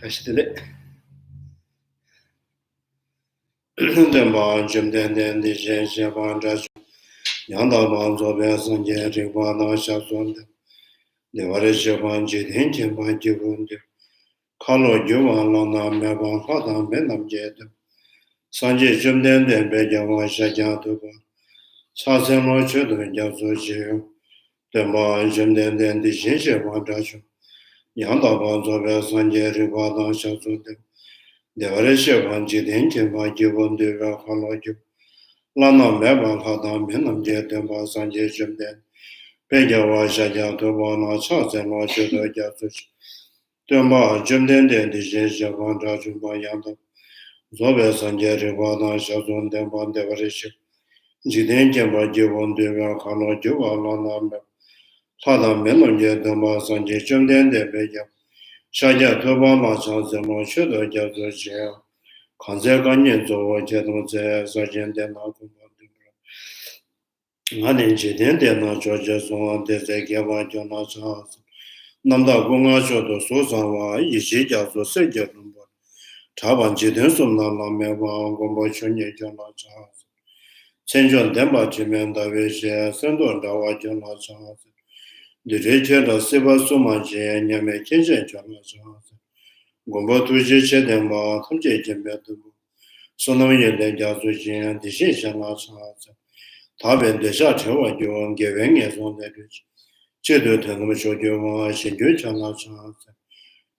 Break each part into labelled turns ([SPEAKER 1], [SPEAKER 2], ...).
[SPEAKER 1] Kashidile. Demba Jim Den the Jen Shaban Jash Yanda Banzo Besan Jerry Wana Shasunda. The Varishaban Jidin Jimba Jibundi. Kalo Juan Lana Meban Hadan Benam Jedam. Sanjay Jim Den Bejawan Shajatuba. Sasen Rocha the Jasu. Demba Jim Den the Jen Shaban Jash. Yanda Banzo Besan Jerry Wana Shasunda. The Varishaban Jidin Jimba Jibundi Kalo Lana Meban Hadan Benam Jedam Sanjay Jim Den. Bejawa Shajatuba Na Sasen Rocha the Jasu. Demba Jim Den the Jen Shaban Jajumba Yanda. Zobe Sanjay Wana Shazun Demba Devarish. Jidin Jimba Jibun Deva Kano Juba Lana Sada Menum Jedamba Sanjay Jim Den de Beja. Shaja Tuba Macha Zemo Shudo Jazu Shea. Kanze Ganyan Zowa Jedum Ze Sajan Dena Kumba Dubra. Hanin Jidin Dena Georgia Zon de Zegeva Jona Chas. Namda Gunga Shodo Susanwa Ishi Jazu Sejerumba. Chaban Jidin Sumna Lameva Gombo Chunye Jona Chas. Chenjon Demba Chimenda Vishe Sendon Dawa Jona Chas. The region of Siva Sumaji and Yame Kinja Jona Chas. Gombo Tuji Chedemba, Tamje Jimbetu. Sonoye de Jazuji and the Shishana Chas. Tabe de Shachawa Yuan giving as on the rich. Chedu Tenucho Yuan, Shinju Chana Chas.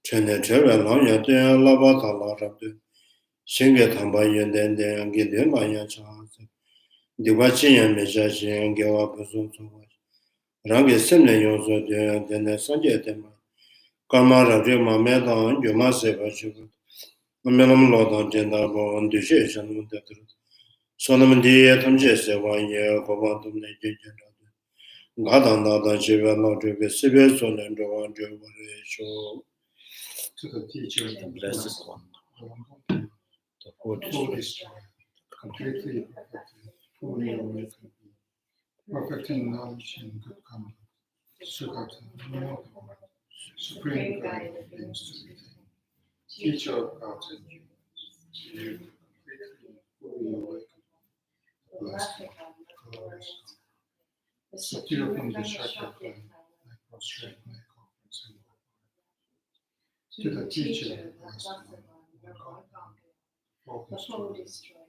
[SPEAKER 1] Chene Trevor Lanya de Lavata Larabdu. Shinga Tamba Yenden and Gideon Maya Chas. The watching and Mejashi and Gawa Pazun so much. Rangi Simne Yoso de the Sanjay Tema. Kamara Rima Medan, Yuma Seva Sugar. Melam Lodan Jendabo and the Shishan with the truth. Sonam Diatam Jesse 1 year for one to make it. Gadan Nada Shiva Lodri with Sibir Son and Joan Joe.
[SPEAKER 2] To the teacher,
[SPEAKER 1] The blessed one.
[SPEAKER 2] the Bodhisattva, completely perfected, fully awakened, perfecting knowledge and good conduct, Sugata, no one, supreme guide of beings to be tamed, teacher of gods and humans, to you, completely, fully awakened, blessed one, glorious one. Subdue from the Shakya plane, I prostrate my conference and to the teacher, the blessed one, the full destroyer,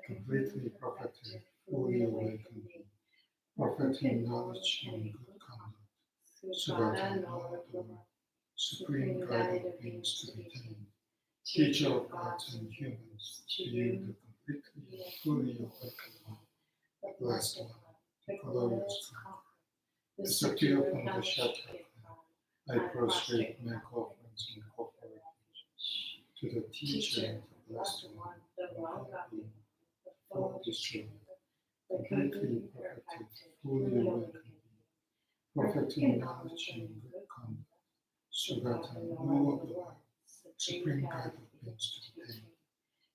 [SPEAKER 2] completely perfected, fully awakened, perfecting knowledge and good conduct, Sugata, Lord, supreme guide of beings to be tamed, teacher of gods and humans, to you, the completely, fully awakened one, the blessed one, the glorious one, the subdue from the Shakya, I prostrate my offerings and corporate to the teacher, the blessed one, the one being, the full destroyer, the completely perfected, fully awakened, perfecting knowledge and good conduct, Sugata, Lord of the world, supreme guide of beings to be tamed,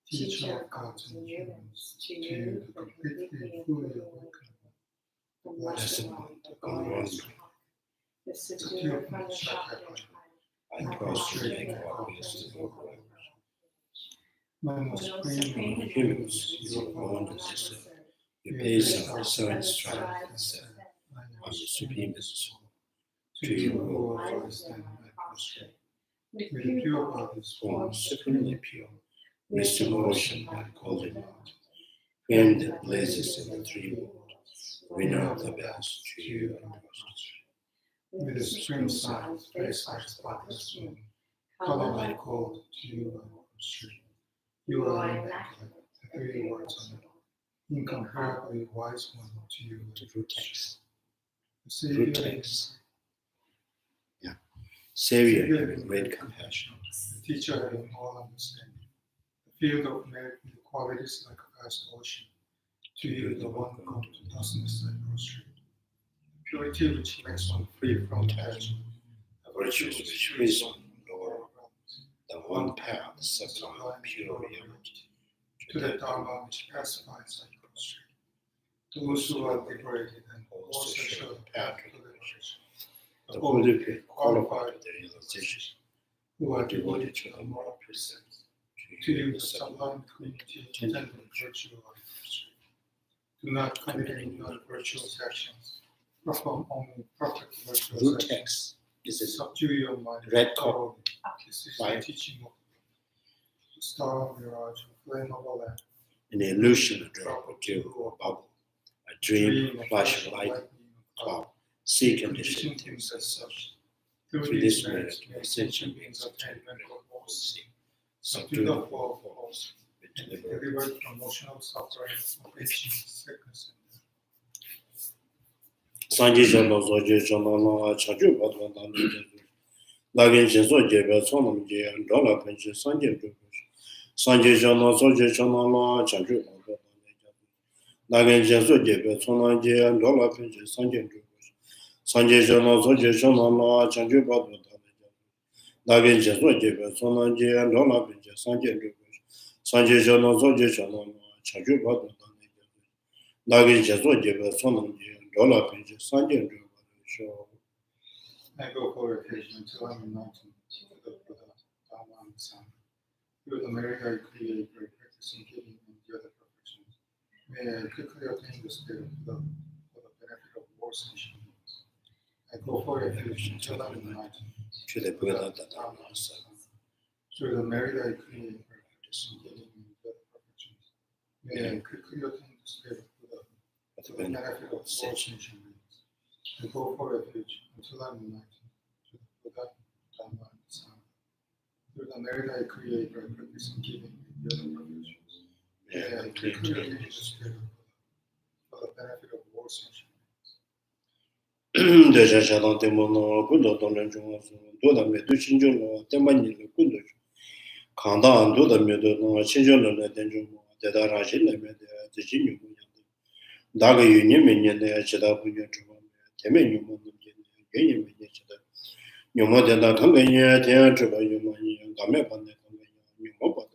[SPEAKER 2] teacher of gods and humans, to you, the completely, fully awakened one, the blessed one, the glorious one, the subdue from the Shakya, I prostrate my offerings and corporate. My most supreme humans, you are born to serve. You base our science strive and serve. I am the supreme soul. To you who authorize them, I prostrate. With the pure bodies formed supremely pure, wisdom ocean by golden mountain, flame that blazes in the three worlds, winner of the best, to you I prostrate. With the supreme science, face like spotless moon, color like gold, to you I prostrate. You are immaculate, the three words on it, incomparably wise one, to you the root text. Root text. Yeah. Savior having great compassion. The teacher having all understanding. The field of merit with qualities like a vast ocean. To you the one come to darkness I prostrate. The purity which makes one free from attachment. The virtues which frees one from lower realms. The one path, the sublime, pure reality. To the Dharma which pacifies I prostrate. Those who are liberated and also show the path to liberation. The holy pure qualified of the realization. who are devoted to the moral precepts, to you the sublime community of tender virtue life. Do not commit any non-virtuous actions. Perform only perfect virtuous
[SPEAKER 1] root
[SPEAKER 2] actions.
[SPEAKER 1] text is
[SPEAKER 2] Subdue your mind.
[SPEAKER 1] red copper.
[SPEAKER 2] This is the teaching of the star mirage, flame of a lamp.
[SPEAKER 1] An illusion, a drop or dew or bubble, a dream, a flash of light, cloud. Seek and condition things as such. Through this merit, may sentient beings obtain mental force. Subdue the flow of force. Deliver from emotional suffering, of aging, sickness, and death. Sanji Jalo Soji Chanala Chaju Patwan Lagin Shenso Jebe Sonam Je and Dollar Pension Sanji Sanji Jalo Soji Chanala Chaju Patwan Lagin Shenso Jebe Sonam Je and Dollar Pension Sanji Sanji Jalo Soji Chanala Chaju Patwan Lagin Shenso Jebe Sonam Je and Dollar Pension Sanji Sanji Jalo Soji Chanala Chaju Patwan Lagin Shenso Jebe Sonam Je Dollar Pension Sanji
[SPEAKER 2] I go for occasion until I'm enlightened to the Buddha, Lama Tsongkaphas. Through the merit I create by practicing giving and the other perfections, may I quickly attain the state of love for the benefit of all sentient beings. I go for refuge until I'm enlightened
[SPEAKER 1] to the Buddha, Lama Tsongkaphas.
[SPEAKER 2] Through the merit I create by practicing giving and the other perfections, may I quickly attain the state of Buddha for the benefit of all sentient beings. I go for refuge until I'm enlightened to the Buddha, Dhamma, and Sangha. Through the merit I create by practicing giving and the other perfections, may I quickly attain the state of Buddha for the benefit of all sentient beings.
[SPEAKER 1] Deja Shadan Temono, Kundo Donan Jungas, Doda Medu Shinjuno, Temani, Kundo, Kanda and Doda Medu, Shinjuno, Denjumo, Deda Rajin, the Jinu, Daga Union, the Cheda Puyo, Temenu, Union, Yuma Deda Kanganya, Teatra, Yumani, Gamepan, Yumapa,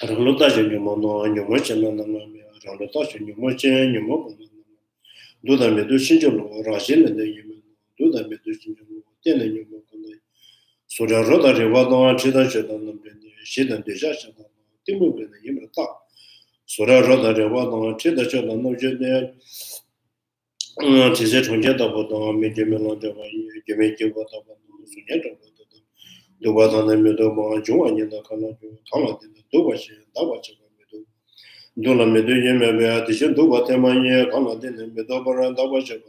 [SPEAKER 1] Ranota Yumano, and Yumachan, Ranota Yumachan, Yumapa. Do the Medu Shinjuno, Rajin, and the Yemen, do the Medu Shinjuno, then the Yumo. So the Roda Rivadon, Chida Shedan, Shedan Deja Shedan, Timu, and the Yemata. So the Roda Rivadon, Chida Shedan, no Jede, Tizet Jetta, Medimela, Jamaica, Suneta, the Watan and Medo, Joan in the Canada, Tala, the Dubashi, Dabachi. Dula Medu Yemebe, the Shinduba Temanya, Kanadin, and Medobara, Dabaja,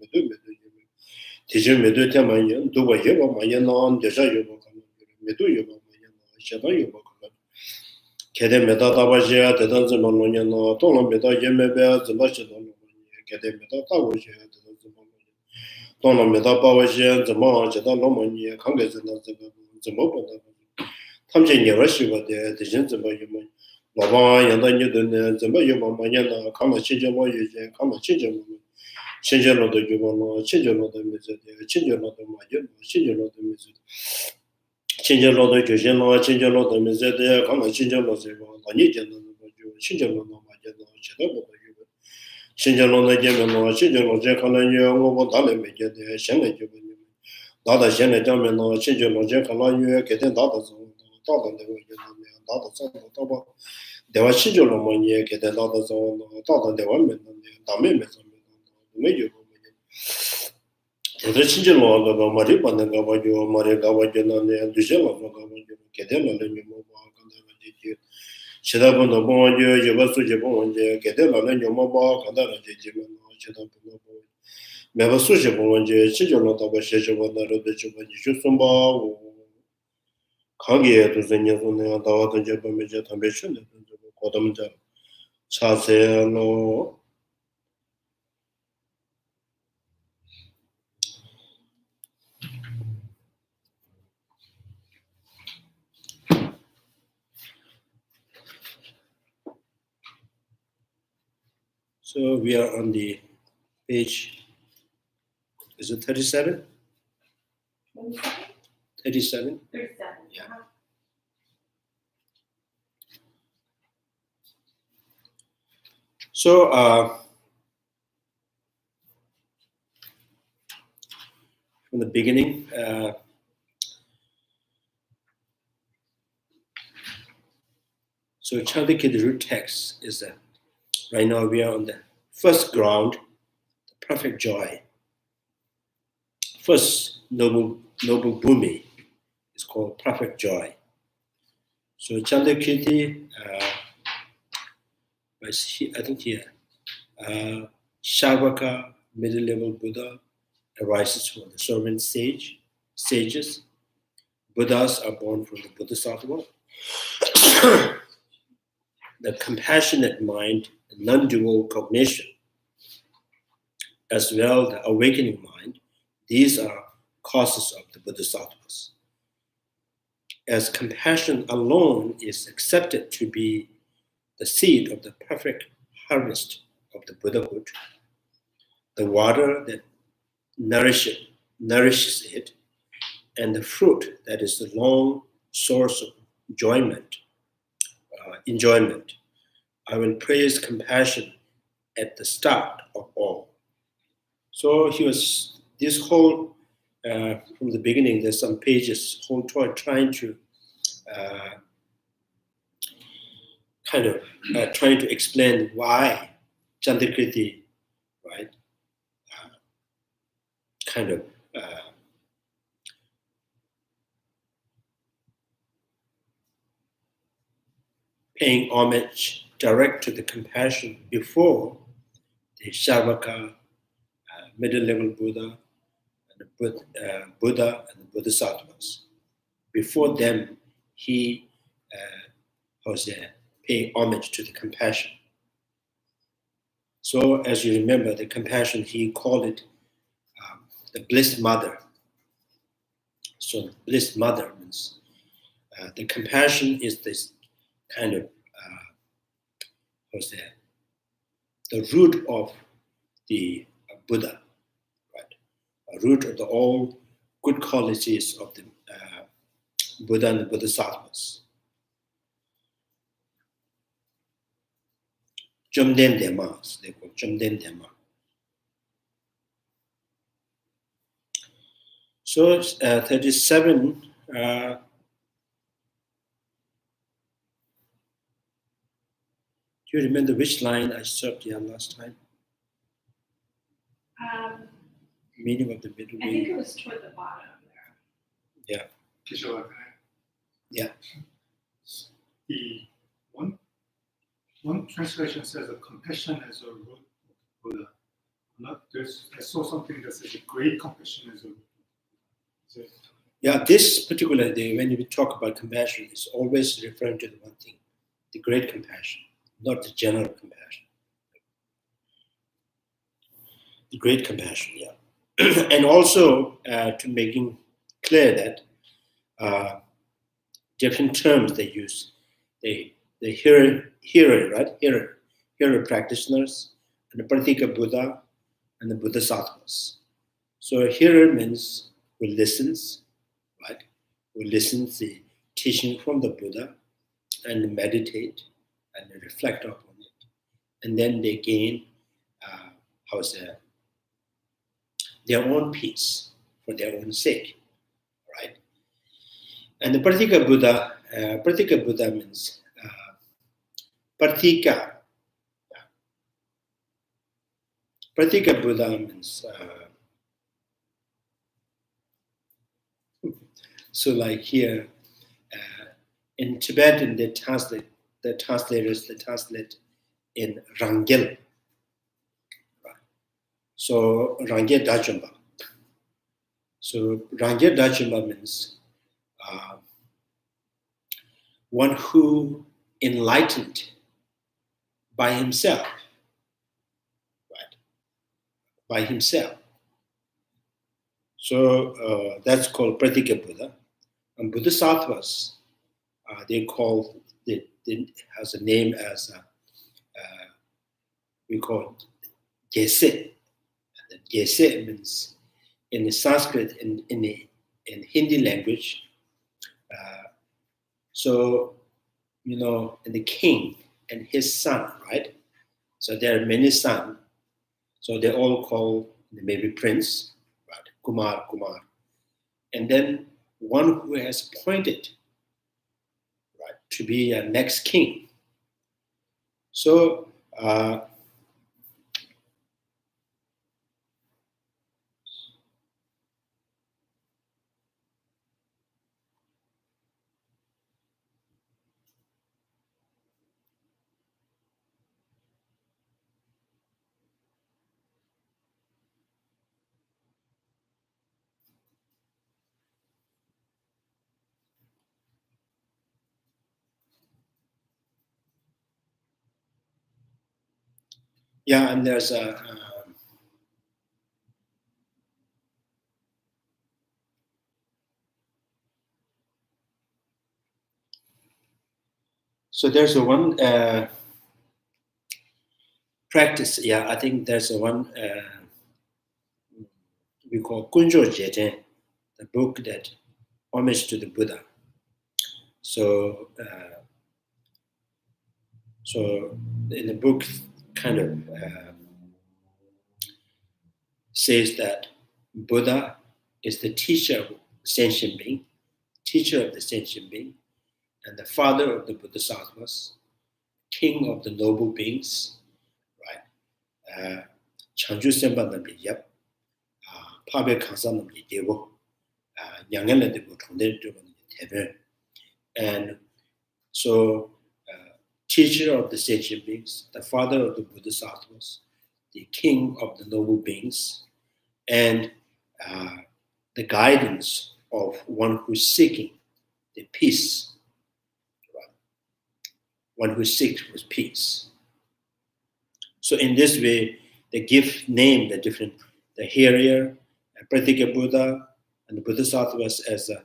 [SPEAKER 1] Medu, Tijim Medu Temanya, Duba Yeva Mayana, Deja Yoba, Medu Yoba Mayana, Shada Yoba, Kede Meda Dabaja, the Danzamanona, Tola Meda Yemebe, the Lachadon, Kede Meda Dabaja, the Danzamanona, Tola Meda Babaja, the March, the Lomania, Congress, the Mopa, Tamjin Yarashiva, the Gentleman Yuman. Baba Yanda Newton, the Mayama Mayana, Kama Chijama, Kama Chijama, Chijano the Jumano, Chijano the Mizet, Chijano the Mayan, Chijano the Mizet, Chijano the Jujano, Chijano the Mizet, Kama Chijano the Nijan, Chijano the Mayan, Chidabo, Chijano the Gemino, Chijano Jacana, Yomo Dale Major, Shana Juban, Dada Shana Jamino, Chijano Jacana, getting Dada Zone, Dada the Dada There was children one year, get a lot of thought the women, the major. The children of Maripan and Gavajo, Marigavajan and Dujela, Kedela, Shedapon the Bonjo, Javasu Japon, Kedela, and your mobile, Kandana, Shedapon. Never Japon, children of Tabasha, the Chubasumba, Kangi to Zenia, the Japan Major Tambation. Chaseno. So we are on the page, is it 37? 37?
[SPEAKER 3] 37.
[SPEAKER 1] Yeah. So, from the beginning, So Chandrakirti root text is that right now we are on the first ground, the perfect joy. First noble bhumi is called perfect joy. So Chandrakirti, I think here, Shavaka, middle level Buddha, arises from the servant sages. Buddhas are born from the Bodhisattva. The compassionate mind, non-dual cognition, as well the awakening mind, these are causes of the Bodhisattvas. As compassion alone is accepted to be the seed of the perfect harvest of the Buddhahood, the water that nourishes it, and the fruit that is the long source of enjoyment. I will praise compassion at the start of all. So he was this whole from the beginning. There's some pages whole trying to trying to explain why Chandrakirti, right, paying homage direct to the compassion before the Shavaka, middle level Buddha, and the Buddha and the Bodhisattvas. Before them, he paying homage to the compassion. So, as you remember, the compassion, he called it the bliss mother. So, the bliss mother means the compassion is this kind of the root of the Buddha, right? A root of the all good qualities of the Buddha and the Bodhisattvas. Jumden Dema, they call Jumden Dema. So 37. Do you remember which line I stopped here last time? Meaning of the middle.
[SPEAKER 3] I think it was toward the bottom there.
[SPEAKER 1] Yeah. Yeah.
[SPEAKER 2] The one translation says that compassion is a root of Buddha. I saw something that says great compassion is a root.
[SPEAKER 1] Yeah, this particular day, when we talk about compassion, it's always referring to the one thing, the great compassion, not the general compassion. The great compassion, yeah. And also to making clear that different terms they use, the hearer, right? Hearer practitioners, and the Pratika Buddha, and the Bodhisattvas. So a hearer means who listens, right? Who listens the teaching from the Buddha and meditate and reflect upon it. And then they gain, their own peace for their own sake, right? And the Pratika Buddha means Pratika. Pratika Buddha means so like here in Tibetan they translate in Rangil. Right? So Rangil Dachumba. So Rangil Dachumba means one who enlightened by himself. By himself. So that's called Pratika Buddha. And Bodhisattvas, they has a name as we call Jese. Jese means in the Sanskrit, in Hindi language. So, in the king and his son, right? So there are many sons. So they all call maybe prince, right? Kumar. And then one who has appointed, right, to be a next king, So, yeah, and there's a so there's a one practice. Yeah, I think there's a one we call Kunjo Jeten, the book that homage to the Buddha. So, so in the book, kind of says that Buddha is the teacher of sentient being, teacher of the sentient being, and the father of the Bodhisattvas, king of the noble beings, right? Chanju Semba Nambi Yap, Pabe Kansa Nambi Devo, Yangela Devo Tonde Devo. And so, teacher of the sentient beings, the father of the Bodhisattvas, the king of the noble beings, and the guidance of one who's seeking the peace, right? One who seeks with peace. So in this way, they give name the different, the Hiriya, Pratika Buddha, and the Bodhisattvas as a,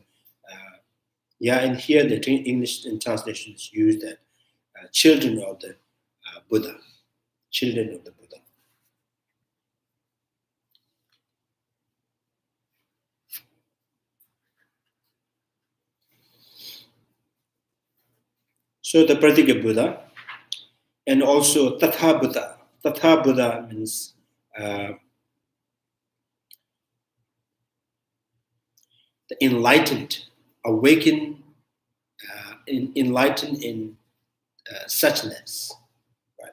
[SPEAKER 1] and here the English translations use that children of the Buddha, children of the Buddha. So the Pratika Buddha, and also Tatha Buddha. Tatha Buddha means the enlightened, awakened, enlightened in suchness. Right.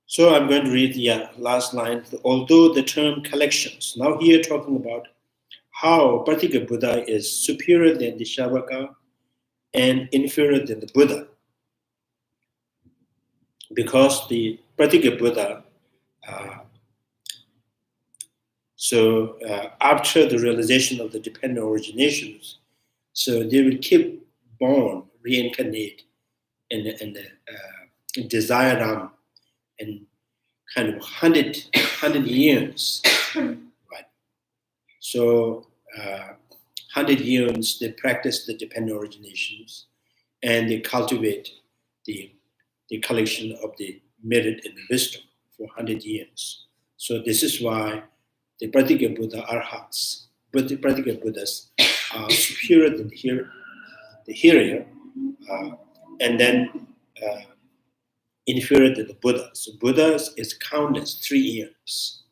[SPEAKER 1] So I'm going to read the last line. Although the term collections, now here talking about how Pratika Buddha is superior than the Shavaka and inferior than the Buddha. Because the Pratika Buddha, after the realization of the dependent originations, so they will keep born, reincarnate in the desire realm in kind of 100 years, right? So 100 years they practice the dependent originations and they cultivate the collection of the merit and the wisdom for 100 years. So this is why the Pratika Buddha Arhats, but the Pratika Buddhas are superior than the Hiriya, and then inferior to the Buddha. So Buddha is countless 3 years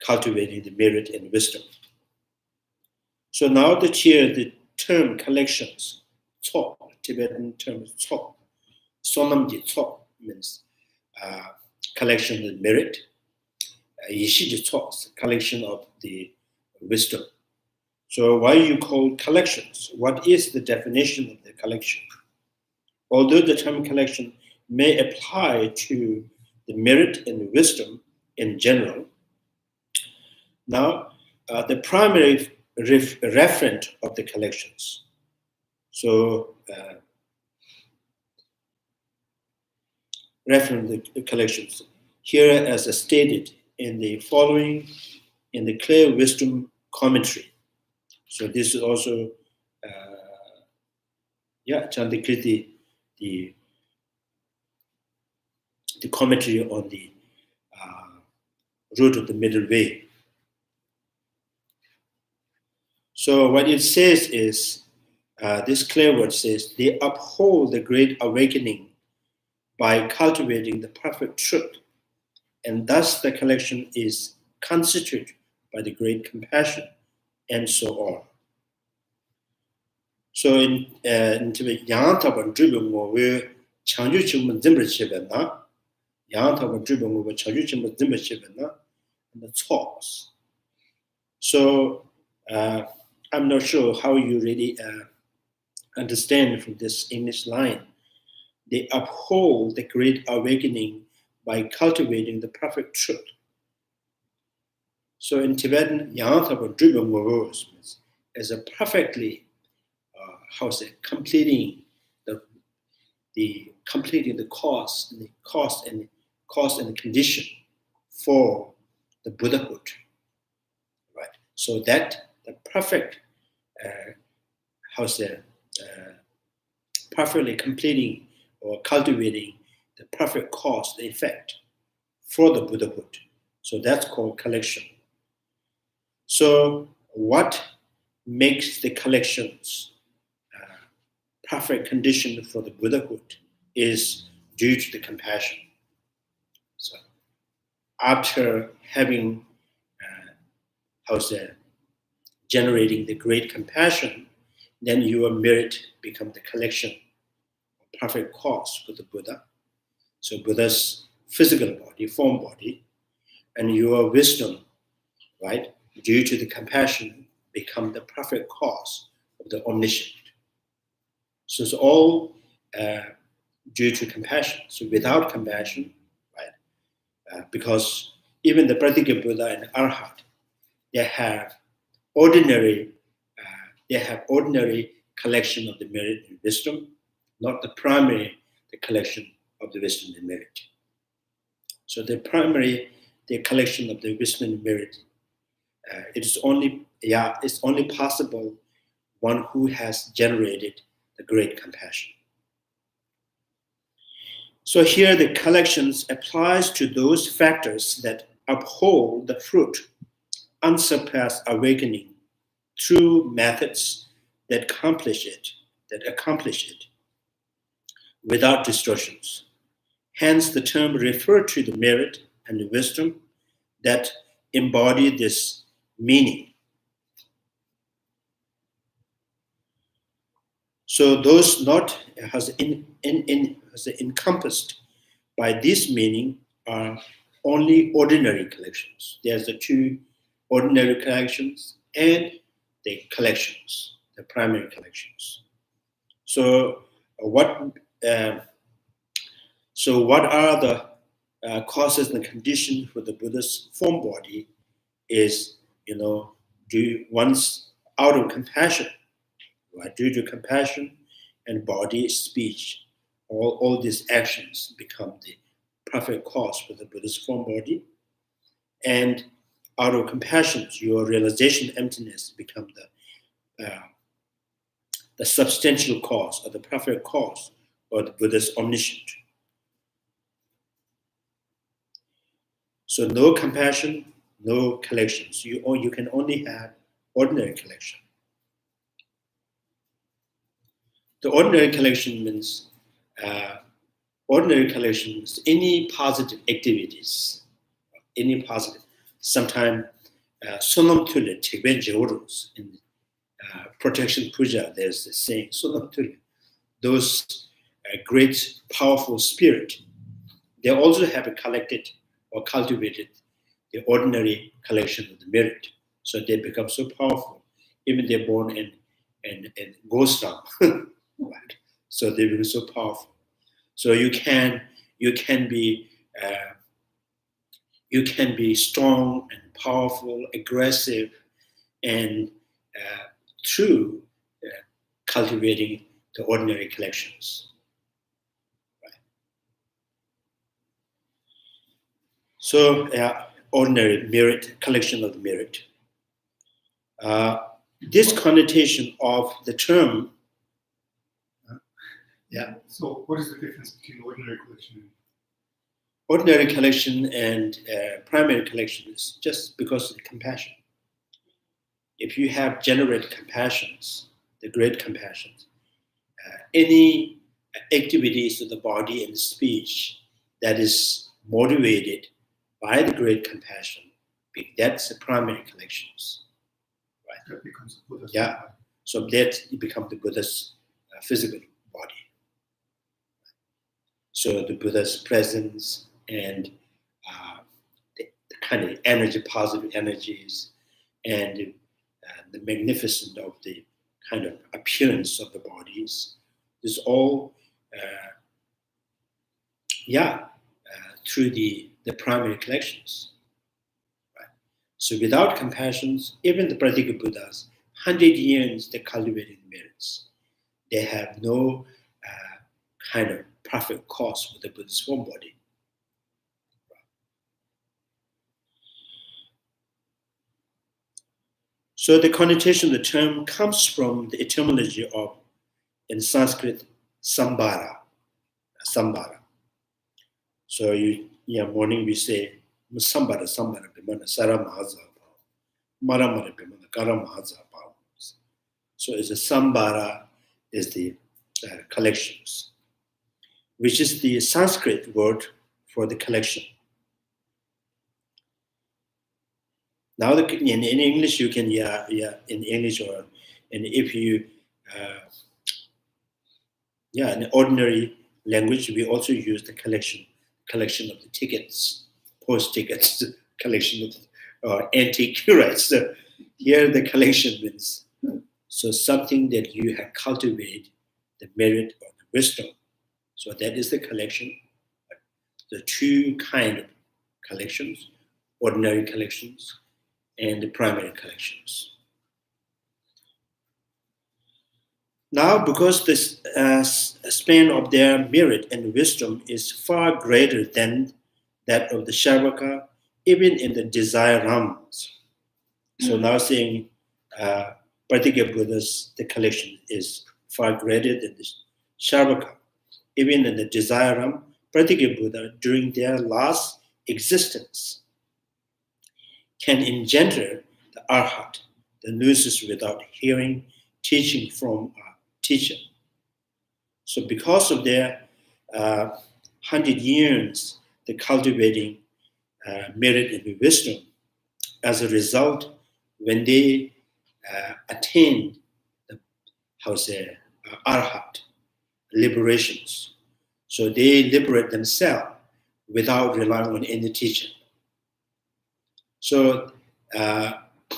[SPEAKER 1] cultivating the merit and wisdom. So now the term collections, Tso, Tibetan term is Tso. Sonamji Tso means collection of merit. Yishiji Tso, collection of the wisdom. So why you call collections? What is the definition of the collection? Although the term collection may apply to the merit and wisdom in general, now the primary referent of the collections. So reference the collections here as stated in the following in the Clear Wisdom Commentary. So this is also Chandrakirti, the commentary on the root of the middle way. So what it says is, this clear word says, they uphold the great awakening by cultivating the perfect truth, and thus the collection is constituted by the great compassion, and so on. So in yang taban dribble over chanju chim zimber chibena, yang taban dribble over chanju chim zimber chibena, and the talks. So I'm not sure how you really understand from this English line. They uphold the great awakening by cultivating the perfect truth. So in Tibetan, yang taban dribble is a perfectly completing the cause and the condition for the Buddhahood, right? So that the perfect perfectly completing or cultivating the perfect cause, the effect for the Buddhahood. So that's called collection. So what makes the collections perfect condition for the Buddhahood is due to the compassion. So after having, generating the great compassion, then your merit become the collection of perfect cause for the Buddha. So Buddha's physical body, form body, and your wisdom, right, due to the compassion, become the perfect cause of the omniscient. So it's all due to compassion. So without compassion, right, because even the Pratyeka Buddha and Arhat, they have ordinary collection of the merit and wisdom, not the primary collection of the wisdom and merit. So the collection of the wisdom and merit, it's only possible one who has generated the great compassion. So here the collections applies to those factors that uphold the fruit, unsurpassed awakening through methods that accomplish it without distortions. Hence the term referred to the merit and the wisdom that embody this meaning. So those not encompassed by this meaning are only ordinary collections. There's the two ordinary collections and the collections, the primary collections. So what are the causes and conditions for the Buddha's form body? Is once out of compassion, right? Due to compassion and body, speech, all these actions become the perfect cause for the Buddha's form body. And out of compassion, your realization emptiness become the substantial cause or the perfect cause of the Buddha's omniscient. So no compassion, no collections. You can only have ordinary collection. The ordinary collection means any positive activities, any positive. Sometimes sonam tule chekben jeoros in protection puja. There's the saying sonam tule. Those great powerful spirit, they also have collected or cultivated the ordinary collection of the merit. So they become so powerful. Even they're born in ghost town, right? So they become so powerful. So you can be strong and powerful, aggressive, and through cultivating the ordinary collections. Right. So ordinary merit, collection of merit. This connotation of the term.
[SPEAKER 2] So what is the difference between ordinary collection and
[SPEAKER 1] ordinary collection and primary collection? Is just because of the compassion. If you have generate compassions, the great compassions, any activities of the body and speech that is motivated by the great compassion, that's the primary collections. Right?
[SPEAKER 2] that becomes Buddha's
[SPEAKER 1] Yeah. So that it becomes the Buddha's physical body. So the Buddha's presence and the kind of energy, positive energies, and the magnificence of the kind of appearance of the bodies is all, through the primary collections. Right? So without compassions, even the Pradika Buddhas, 100 years they cultivated merits. They have no kind of perfect cause with the Buddha's form body. So the connotation of the term comes from the etymology of, in Sanskrit, sambara. So morning we say, sambara, bimana, saramahaza, maramara, bimana, karamahaza. So it's a sambara is the collections, which is the Sanskrit word for the collection. Now, in English, you can, in English, or and if you, in ordinary language, we also use the collection of the tickets, post tickets, collection of antique rights. So here, the collection means so something that you have cultivated the merit or the wisdom. So that is the collection. The two kind of collections, ordinary collections and the primary collections. Now, because this span of their merit and wisdom is far greater than that of the Sharvaka, even in the desire realms. So now saying Pradika Buddha's, the collection is far greater than the Sharvaka. Even in the desire realm, Pradika Buddha, during their last existence, can engender the arhat, the gnosis without hearing teaching from a teacher. So because of their 100 years, the cultivating merit and wisdom, as a result, when they attain the arhat, liberations, so they liberate themselves without relying on any teacher. So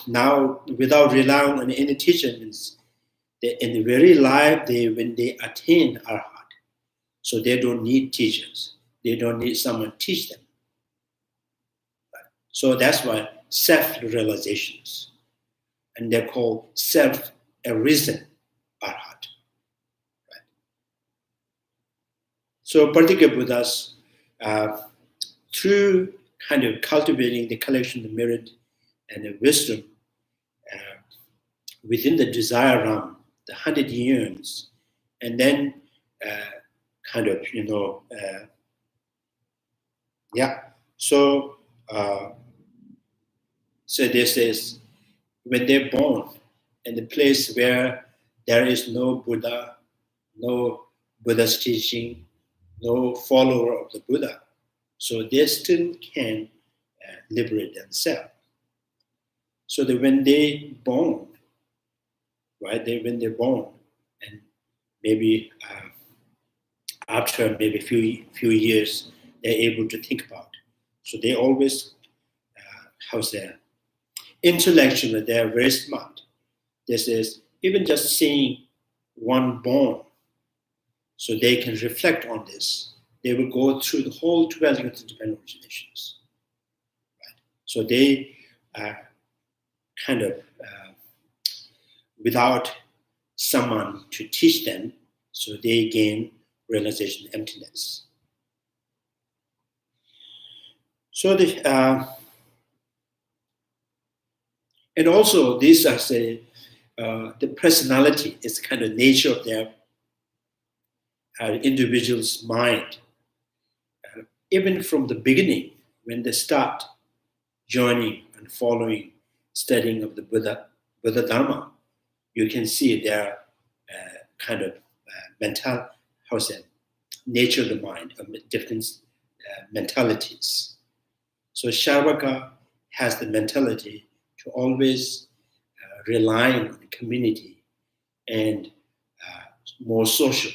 [SPEAKER 1] now, without relying on any teacher means that in the very life when they attain arhat, so they don't need teachers. They don't need someone to teach them. Right? So that's why self-realizations, and they're called self-arisen arhat. Right? So Pradika Buddhas, through kind of cultivating the collection of merit and the wisdom within the desire realm, the 100 years, and then so this is when they're born in the place where there is no Buddha, no Buddha's teaching, no follower of the Buddha, so they still can liberate themselves. So that when they born, right? When they're born, and maybe after maybe a few years, they're able to think about. So they always, intellectually, they're very smart. This is even just seeing one born, so they can reflect on this. They will go through the whole 12 units of dependent originations. Right? So they without someone to teach them, so they gain realization of emptiness. So and also these are the personality is kind of nature of their individual's mind. Even from the beginning, when they start joining and following, studying of the Buddha Dharma, you can see their mental, nature of the mind, of different mentalities. So Sharvaka has the mentality to always rely on the community and more social.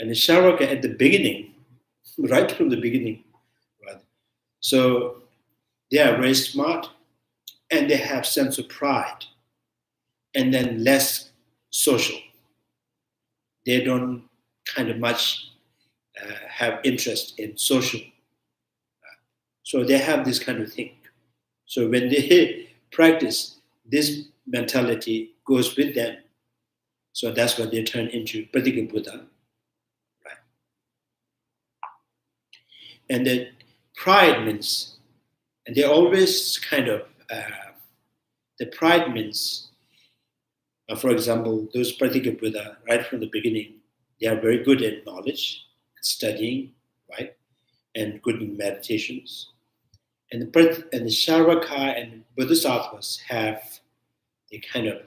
[SPEAKER 1] And the Sharvaka at the beginning, right from the beginning, right? So they are very smart and they have sense of pride, and then less social. They don't kind of much have interest in social. So they have this kind of thing. So when they practice, this mentality goes with them. So that's what they turn into Pratika Buddha. Right? And then pride means, and they always kind of, the pride means, for example, those Pratika Buddha, right from the beginning, they are very good at knowledge, studying, right? And good in meditations. And the Sharvaka and Bodhisattvas have the kind of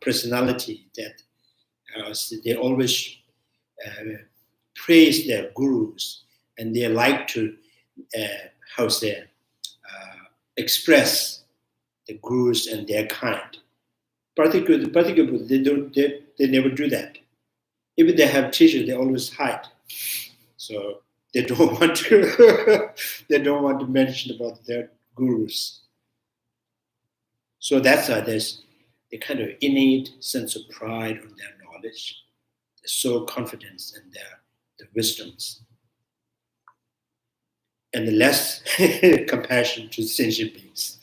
[SPEAKER 1] personality that they always praise their gurus, and they like to express the gurus and their kind. Particularly, they never do that. Even they have teachers, they always hide. So they don't want to they don't want to mention about their gurus. So that's why there's a kind of innate sense of pride on their knowledge. They're so confident in their wisdoms. And the less compassion to sentient beings.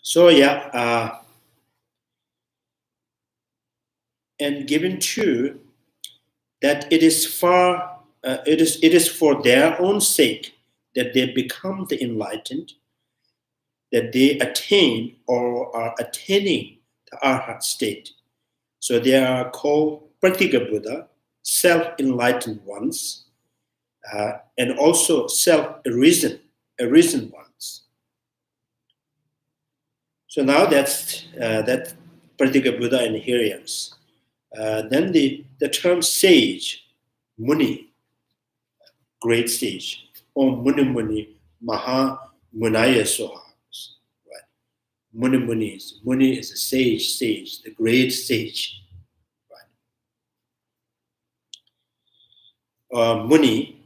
[SPEAKER 1] So and given too that it is for their own sake that they become the enlightened, that they attain or are attaining the arhat state. So they are called Pratika Buddha, self-enlightened ones, and also self-arisen ones. So now that's that Pratika Buddha and Hirians. Then the term sage, Muni, great sage, or Muni Muni, Maha Munaya Soha. Right? Muni is a sage, the great sage. Right? Muni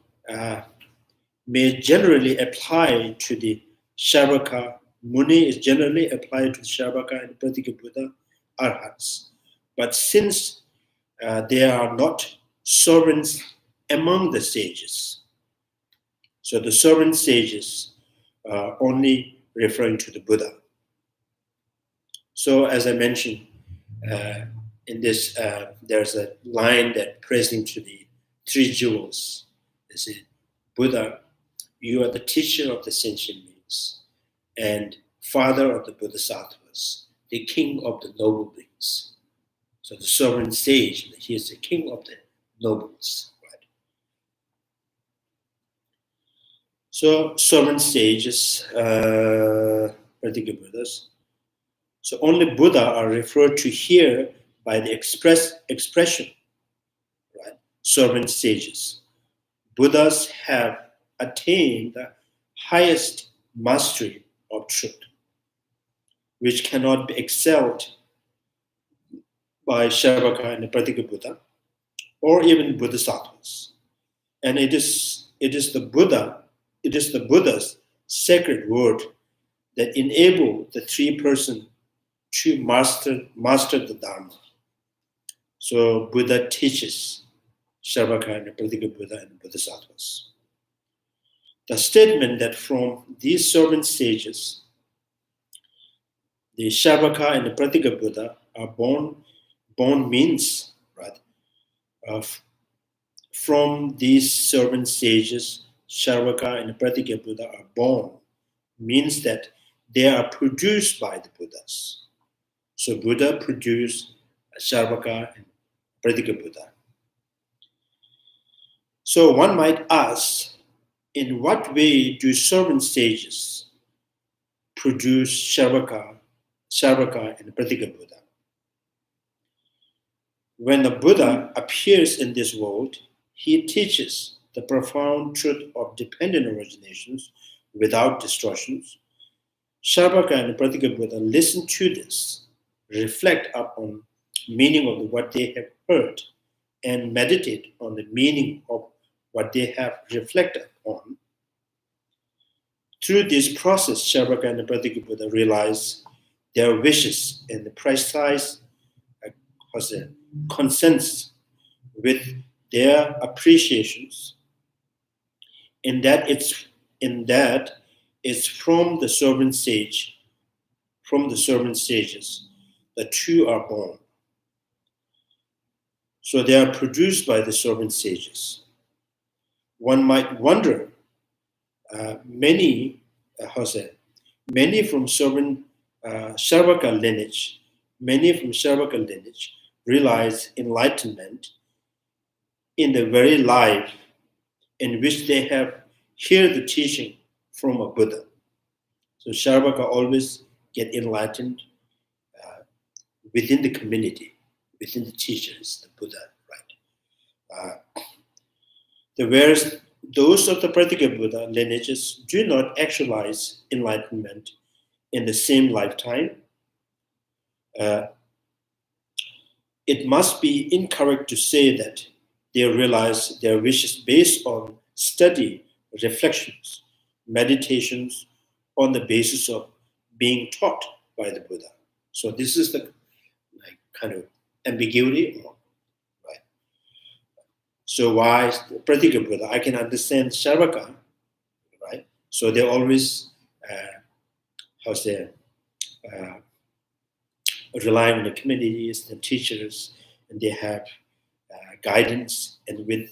[SPEAKER 1] may generally apply to the Sharvaka. Muni is generally applied to Sharvaka and Pratika Buddha Arhats. But since they are not sovereigns among the sages, so the sovereign sages are only referring to the Buddha. So as I mentioned, in this, there's a line that prays into the three jewels. They say, Buddha, you are the teacher of the sentient beings and father of the Bodhisattvas, the king of the noble beings. So the sovereign sage, he is the king of the nobles. Right? So sovereign sages, Pratika Buddhas. So only Buddha are referred to here by the expression, right? Sovereign sages. Buddhas have attained the highest mastery of truth, which cannot be excelled by Sharvaka and the Pratika Buddha, or even Bodhisattvas. And it is the Buddha's sacred word that enable the three persons to master the Dharma. So Buddha teaches Sharvaka and the Pratika Buddha and Bodhisattvas. The statement that from these sovereign sages, the Sharvaka and the Pratika Buddha are born means, right? From these sovereign sages, Sharvaka and the Pratika Buddha are born means that they are produced by the Buddhas. So Buddha produced Sharvaka and Pratika Buddha. So one might ask, in what way do sovereign sages produce Sharvaka and Pratika Buddha? When the Buddha appears in this world, he teaches the profound truth of dependent originations without distortions, Sarvaka and Pratika Buddha listen to this, reflect upon meaning of what they have heard, and meditate on the meaning of what they have reflected on. Through this process, Sarvaka and Pratika Buddha realize their wishes and the precise consensus with their appreciations, in that it's from the servant sages the two are born. So they are produced by the servant sages. One might wonder, many from Sarvaka lineage, realize enlightenment in the very life in which they have heard the teaching from a Buddha. So Sarvaka always get enlightened within the community, within the teachers, the Buddha, right? Whereas those of the Pratika Buddha lineages do not actualize enlightenment in the same lifetime. It must be incorrect to say that they realize their wishes based on study, reflections, meditations on the basis of being taught by the Buddha. So this is the kind of ambiguity, right? So why Pratika Buddha? I can understand Sarvaka, right? So they always, rely on the communities, the teachers, and they have guidance, and within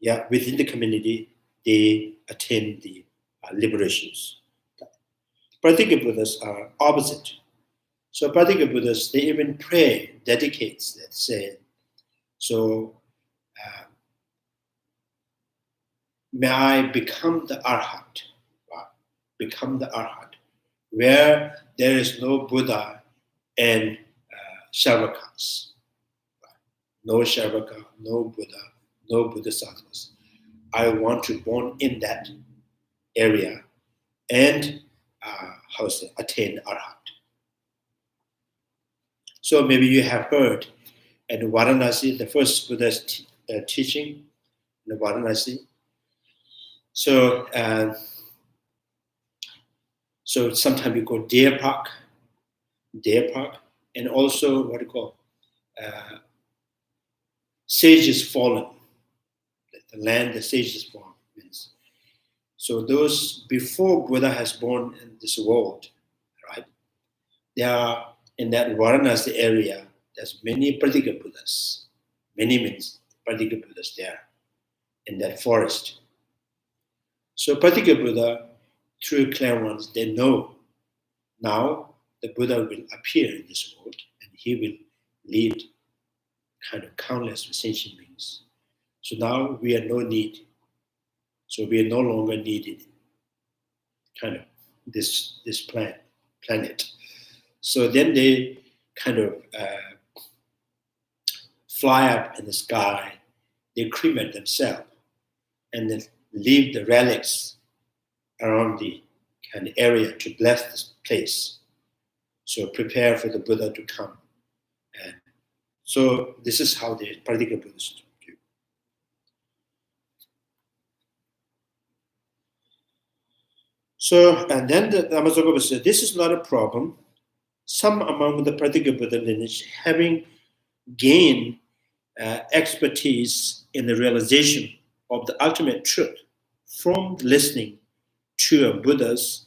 [SPEAKER 1] the community, they attain the liberations. Pratika Buddhas are opposite. So Pratika Buddhas, they even pray, dedicates that saying. So may I become the Arhat, where there is no Buddha and Sarvakas. No Sarvaka, no Buddha, no Bodhisattvas. I want to born in that area and attain Arhat. So maybe you have heard at Varanasi, the first Buddha's teaching in Varanasi. So sometimes we go Deer Park, and also what you call sages fallen, the land the sages fallen means. So those before Buddha has born in this world, right? There are in that Varanasi area. There's many Pratika Buddhas, many Pratika Buddhas there in that forest. So Pratika Buddha, through clairvoyance, they know now the Buddha will appear in this world and he will lead kind of countless sentient beings. So now we are no need. So we are no longer needed. Kind of this planet. So then they kind of fly up in the sky. They cremate themselves and then leave the relics around the kind of area to bless this place. So prepare for the Buddha to come. And so this is how the Pratika Buddhists do. So, and then the Lama Tsongkapha said, this is not a problem. Some among the Pratika Buddha lineage, having gained expertise in the realization of the ultimate truth from listening to a Buddha's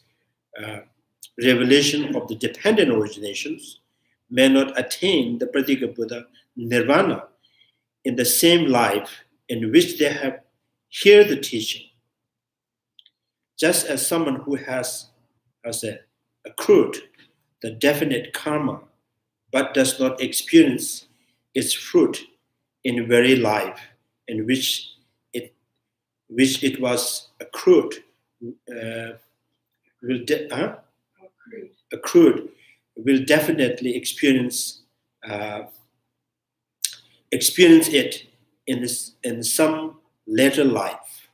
[SPEAKER 1] revelation of the dependent originations, may not attain the Pratika Buddha nirvana in the same life in which they have heard the teaching. Just as someone who has accrued the definite karma but does not experience its fruit in very life in which it was accrued, will definitely experience it in some later life.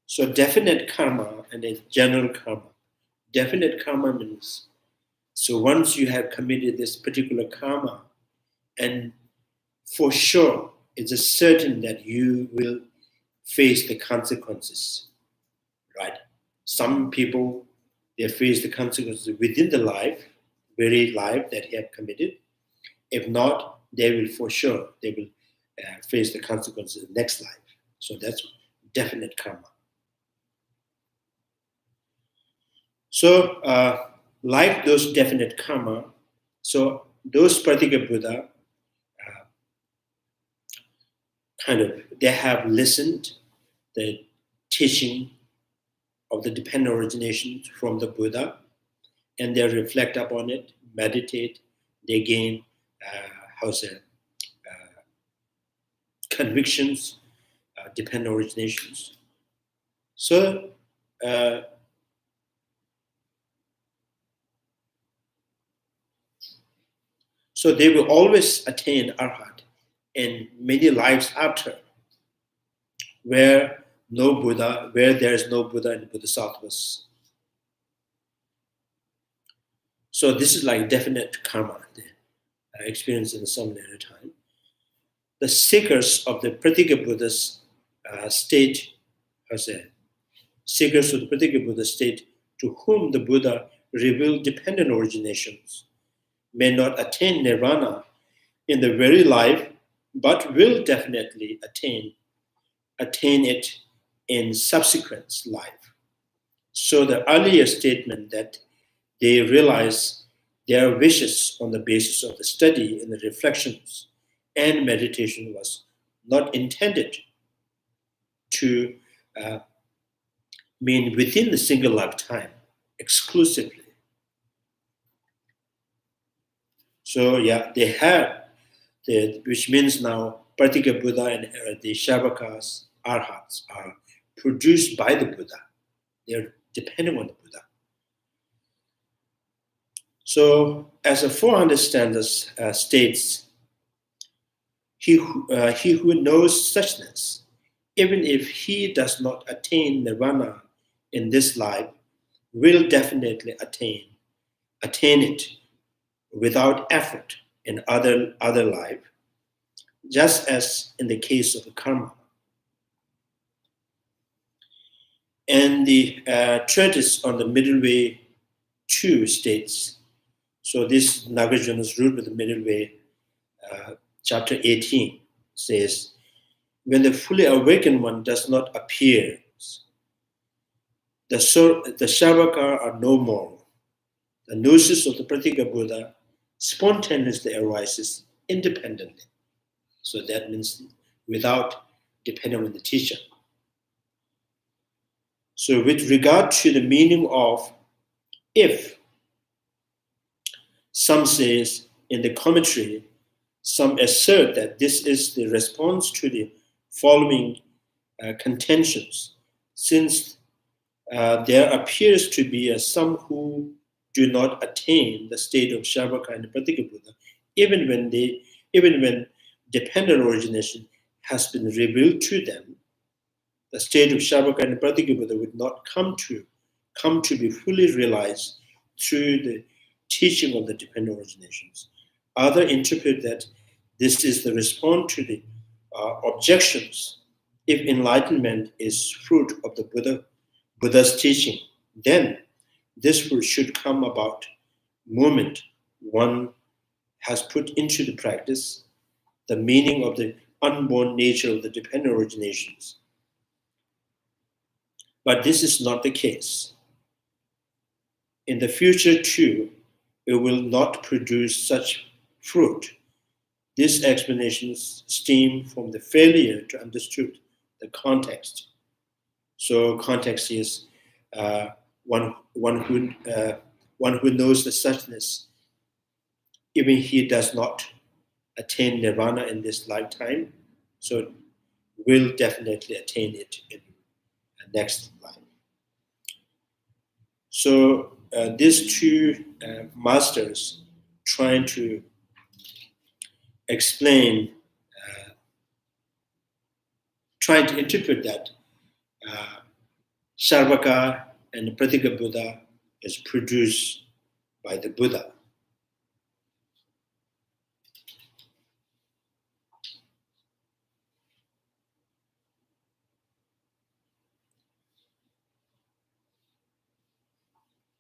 [SPEAKER 1] So definite karma and a general karma. Definite karma means, so once you have committed this particular karma, and for sure, it's a certain that you will face the consequences, right? Some people, they face the consequences within the life, very life that they have committed. If not, they will for sure, they will face the consequences in the next life. So that's definite karma. So like those definite karma, so those particular Buddha, kind of, they have listened the teaching of the dependent origination from the Buddha, and they reflect upon it, meditate, they gain, convictions, dependent originations. So, so they will always attain arhat in many lives after, where there is no Buddha in the Bodhisattvas. So this is like definite karma, the experience in some later time. The seekers of the Pratyeka Buddha's state, seekers of the Pratyeka Buddha state, to whom the Buddha revealed dependent originations, may not attain nirvana in the very life, but will definitely attain it in subsequent life. So the earlier statement that they realize their wishes on the basis of the study and the reflections and meditation was not intended to mean within the single lifetime exclusively. So yeah, they have, which means now Pratyeka Buddha and the Shavakas, Arhats, are produced by the Buddha. They're depending on the Buddha. So, as a 400 standards states, he who knows suchness, even if he does not attain nirvana in this life, will definitely attain it without effort in other life, just as in the case of the karma. And the treatise on the middle way 2 states, so this Nagarjuna's root with the middle way, chapter 18 says, when the fully awakened one does not appear, the Shavaka are no more. The gnosis of the Pratyeka Buddha spontaneously arises independently. So that means without depending on the teacher. So with regard to the meaning of if, some says in the commentary, some assert that this is the response to the following contentions, since there appears to be some who do not attain the state of Shavaka and Pratyeka Buddha, even when dependent origination has been revealed to them, the state of Shavaka and Pratyeka Buddha would not come to be fully realized through the teaching of the dependent originations. Others interpret that this is the response to the objections. If enlightenment is fruit of the Buddha's teaching, then this should come about moment one has put into the practice the meaning of the unborn nature of the dependent originations. But this is not the case. In the future, too, it will not produce such fruit. These explanations stem from the failure to understand the context. So, context is one who knows the suchness, even he does not attain nirvana in this lifetime, so will definitely attain it in the next life. So these two masters trying to explain, trying to interpret that Sarvaka and the Pratika Buddha is produced by the Buddha.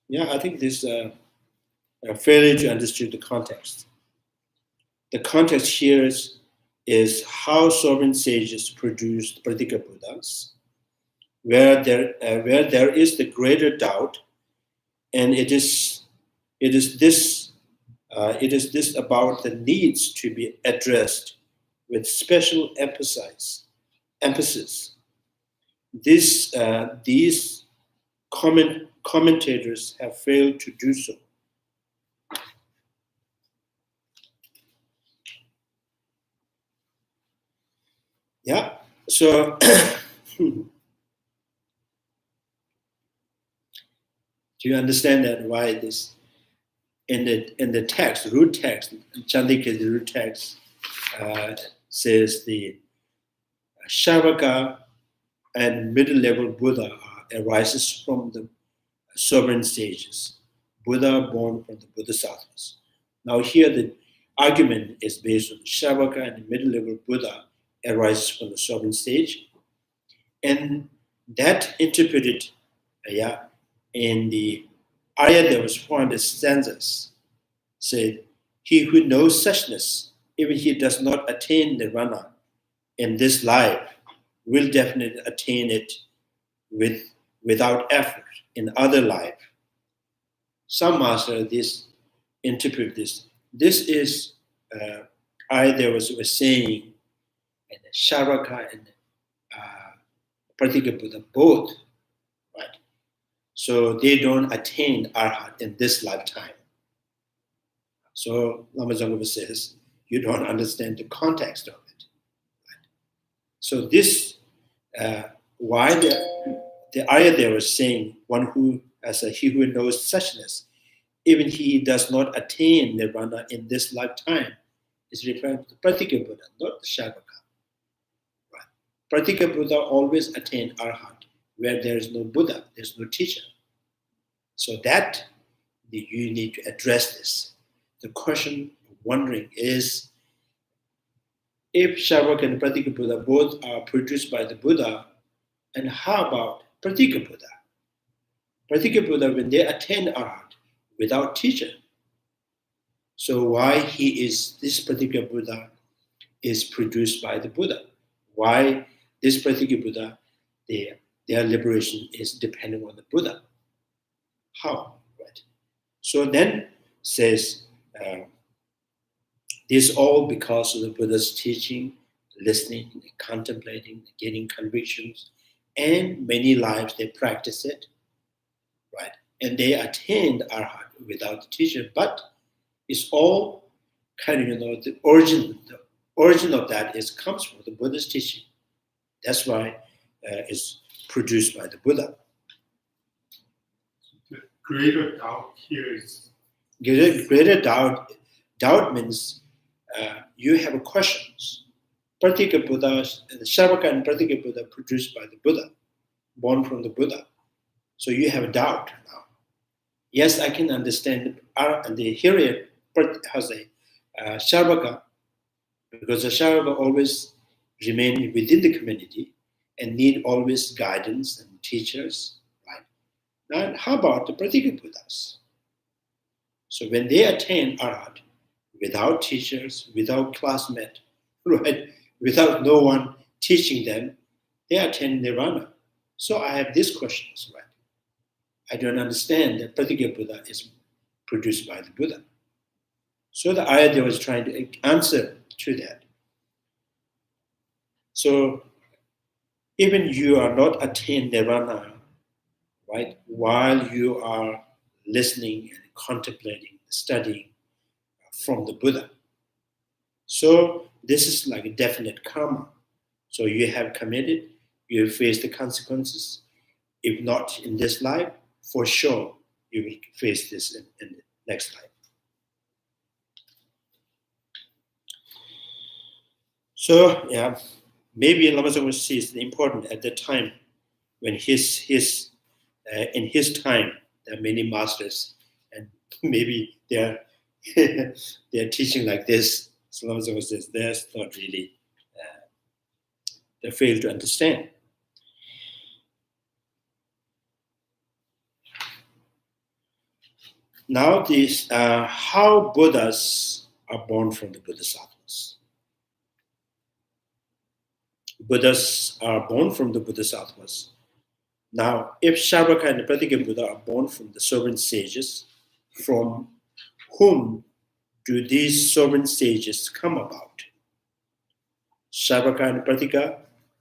[SPEAKER 1] Yeah, I think this fairly to understand the context. The context here is how sovereign sages produced Pratika Buddhas, where there is the greater doubt, and it is this about the needs to be addressed with special emphasis. These commentators have failed to do so. Yeah. So do you understand that why this in the text, root text, Chandrakirti root text says the Shavaka and middle level Buddha arises from the sovereign sages, Buddha born from the Bodhisattvas. Now here the argument is based on Shavaka and the middle level Buddha arises from the sovereign sage, and that interpreted in the ayat that was 400 stanzas said, he who knows suchness, even he does not attain nirvana in this life, will definitely attain it without effort in other life. Some masters interpret this. This is ayat was saying, and Sharaka and Pratika Buddha both, right? So they don't attain arhat in this lifetime. So Lama Tsongkapha says, you don't understand the context of it. Right? So this, why the ayah there was saying, one who, as a he who knows suchness, even he does not attain nirvana in this lifetime, is referring to the Pratika Buddha, not the Shavaka. Right? Pratika Buddha always attain arhat, where there is no Buddha, there's no teacher. So that you need to address this. The question wondering is, if Shavaka and Pratika Buddha both are produced by the Buddha, and how about Pratika Buddha? Pratika Buddha, when they attain arhat without teacher, so why this Pratika Buddha is produced by the Buddha? Why this Pratika Buddha, their liberation is dependent on the Buddha? How? Right. So then says, this all because of the Buddha's teaching, listening, contemplating, getting convictions, and many lives they practice it, right? And they attained arhat without the teacher, but it's all kind of, the origin of that comes from the Buddha's teaching. That's why it's produced by the Buddha.
[SPEAKER 2] The greater doubt here is...
[SPEAKER 1] Greater doubt means you have questions. Pratika Buddha, Shavaka and Pratika Buddha produced by the Buddha, born from the Buddha. So you have a doubt now. Yes, I can understand the here has a Shavaka, because the Shavaka always remain within the community and need always guidance and teachers. Right? Now, how about the Pratika Buddhas? So when they attain arhat, without teachers, without classmates, right, without no one teaching them, they attain nirvana. So I have these questions, right? I don't understand that Pratika Buddha is produced by the Buddha. So the ayah was trying to answer to that. So even you are not attained nirvana, right, while you are listening and contemplating, studying from the Buddha. So this is like a definite karma. So you have committed, you face the consequences. If not in this life, for sure you will face this in the next life. So yeah, maybe Lama Tsongkapha sees the important at that time when in his time, there are many masters, and maybe they're teaching like this. As long as it was this, that's not really. They fail to understand. Now, this how Buddhas are born from the Bodhisattvas. Buddhas are born from the Bodhisattvas. Now, if Sharvaka and the Pratigya Buddha are born from the sovereign sages, from whom do these sovereign sages come about? Sharvaka and Pratigya,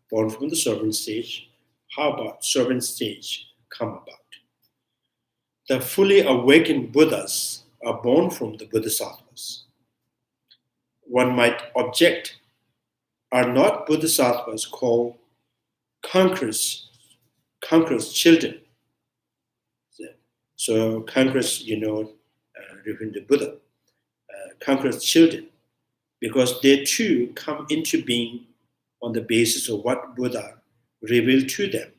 [SPEAKER 1] born from the sovereign sage. How about sovereign sage come about? The fully awakened Buddhas are born from the Bodhisattvas. One might object, are not Bodhisattvas called conquerors children? So conquerors, referring to Buddha, conquerors children, because they too come into being on the basis of what Buddha revealed to them.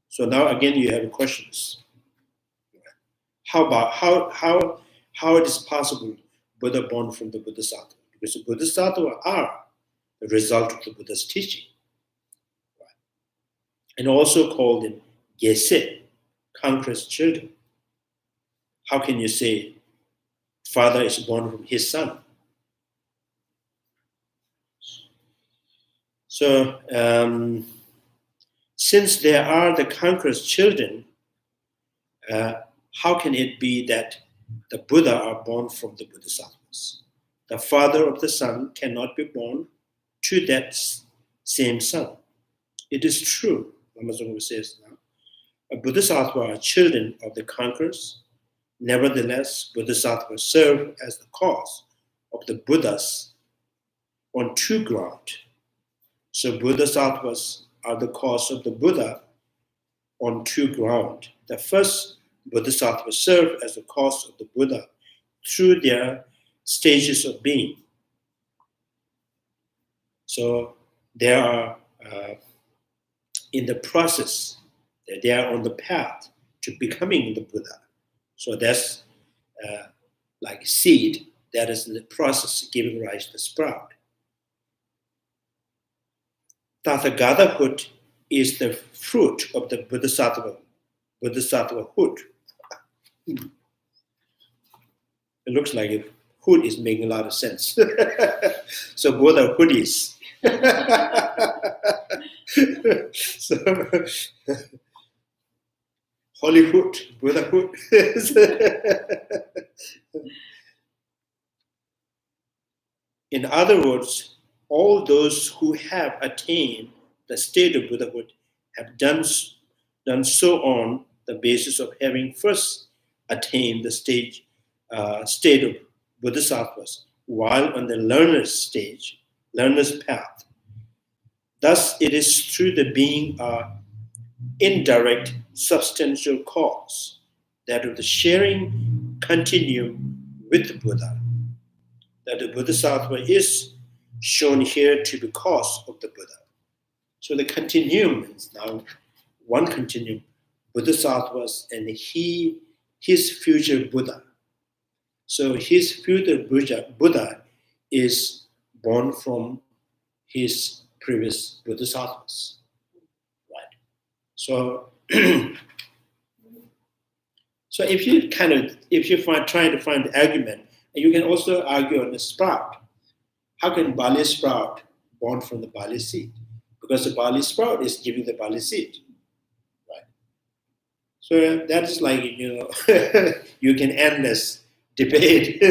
[SPEAKER 1] So now again you have questions. How about how it is possible Buddha born from the Bodhisattva? Because the Bodhisattva are the result of the Buddha's teaching. Right? And also called them Gyese, conquerors children. How can you say father is born from his son? So since they are the conquerors children, how can it be that the Buddha are born from the Bodhisattvas? The father of the son cannot be born to that same son. It is true, Lama Tsongkapha says now, a Bodhisattva are children of the conquerors. Nevertheless, Bodhisattvas serve as the cause of the Buddhas on two grounds. So Bodhisattvas are the cause of the Buddha on two grounds. The first, Bodhisattvas serve as the cause of the Buddha through their stages of being. So they are in the process, they are on the path to becoming the Buddha. So that's like seed that is in the process giving rise to the sprout. Tathagatahood is the fruit of the Bodhisattvahood. It looks like a hood is making a lot of sense. So Buddha hoodies. So Hollywood, Buddhahood. In other words, all those who have attained the state of Buddhahood have done so on the basis of having first attained the state of Bodhisattvas while on the learner's path. Thus, it is through the being indirect substantial cause that of the sharing continuum with the Buddha, that the Bodhisattva is shown here to be cause of the Buddha. So the continuum is now one continuum, Bodhisattvas and his future Buddha. So his future Buddha is born from his previous Bodhisattvas. Right. So so if you trying to find the argument, and you can also argue on the sprout. How can barley sprout born from the barley seed? Because the barley sprout is giving the barley seed, right? So that is like, you can endless debate,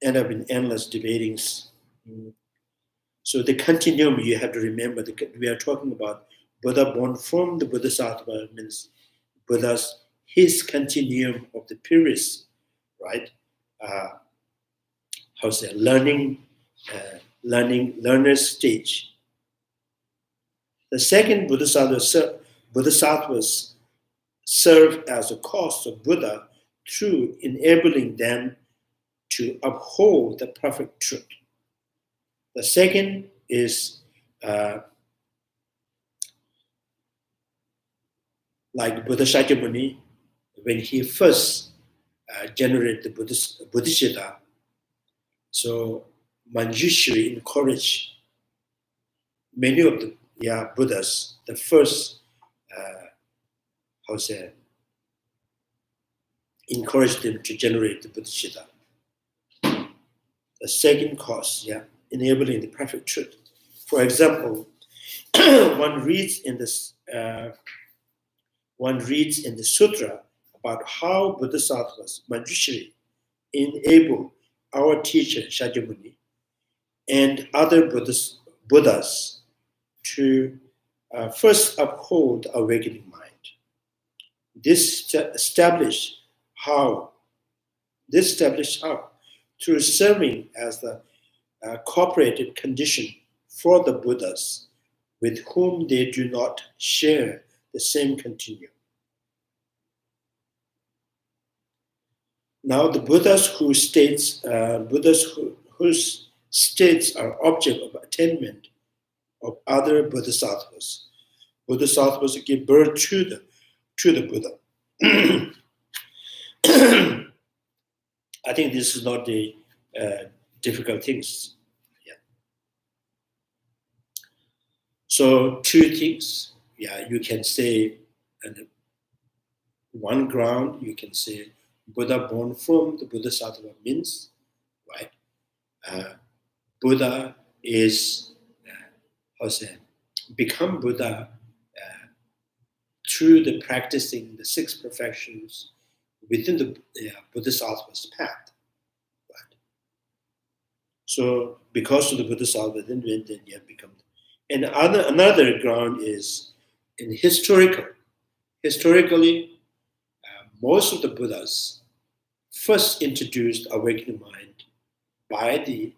[SPEAKER 1] end up in endless debatings. So the continuum, you have to remember, we are talking about Buddha born from the Bodhisattva, means Buddha's, his continuum of the periods, right? Learner's stage. The second Bodhisattvas serve as a cause of Buddha through enabling them to uphold the perfect truth. The second is
[SPEAKER 4] like Buddha Shakyamuni, when he first generated the Bodhisattva, so Manjushri encouraged many of the Buddhas, the first, encouraged them to generate the Bodhisattva. The second cause, enabling the perfect truth. For example, one reads in the sutra about how Bodhisattvas, Manjushri, enable our teacher Shakyamuni and other Buddhas to first uphold the awakening mind. This established how through serving as the cooperative condition for the Buddhas with whom they do not share the same continuum. Now, the Buddhas whose states are object of attainment of other Bodhisattvas give birth to the Buddha. I think this is not the difficult things. So two things. You can say, one ground, you can say Buddha born from the Bodhisattva means, right? Buddha is, become Buddha through the practicing the six perfections within the Bodhisattva's path. Right? So because of the Bodhisattva, then you have become. And another ground is in historically, most of the Buddhas first introduced awakening mind by the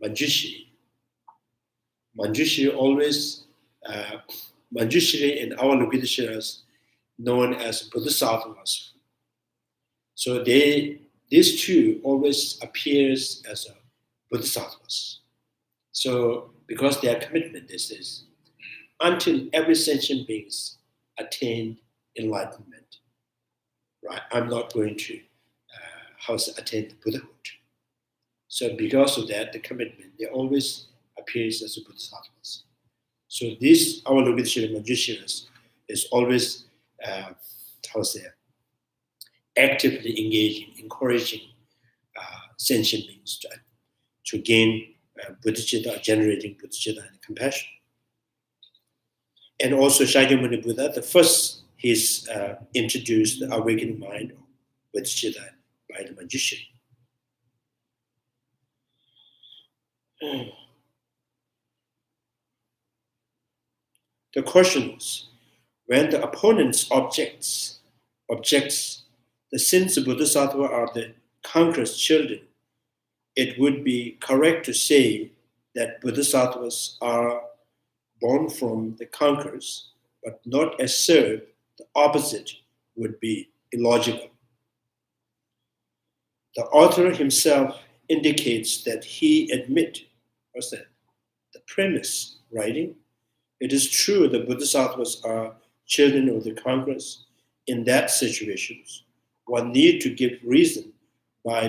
[SPEAKER 4] Manjushri. Manjushri in our Lokitasharas known as Bodhisattvas. So these two always appears as a Bodhisattvas. So because their commitment is until every sentient beings attain enlightenment, right? I'm not going to attain the Buddhahood. So because of that, the commitment, they always appears as a Bodhisattvas. So this, our Lokitasharas Manjushras, is always, actively engaging, encouraging sentient beings to gain bodhicitta, generating bodhicitta and compassion. And also Shakyamuni Buddha, the first he's introduced the awakening mind of bodhicitta by the Manjushri. The questions: when the opponent's objects, the since the Bodhisattva are the conqueror's children, it would be correct to say that Bodhisattvas are born from the conquerors, but not assert the opposite would be illogical. The author himself indicates that he admits, the premise, writing, it is true the Bodhisattvas are children of the conquerors. In that situations, one need to give reason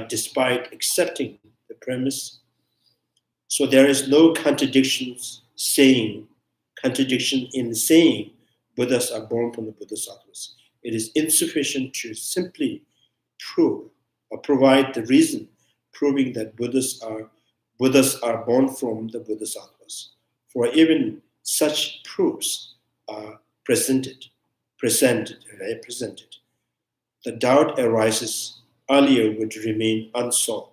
[SPEAKER 4] despite accepting the premise. So there is no contradiction in saying Buddhas are born from the Bodhisattvas. It is insufficient to simply prove or provide the reason proving that Buddhas are born from the Bodhisattvas. For even such proofs are presented. The doubt arises earlier would remain unsolved.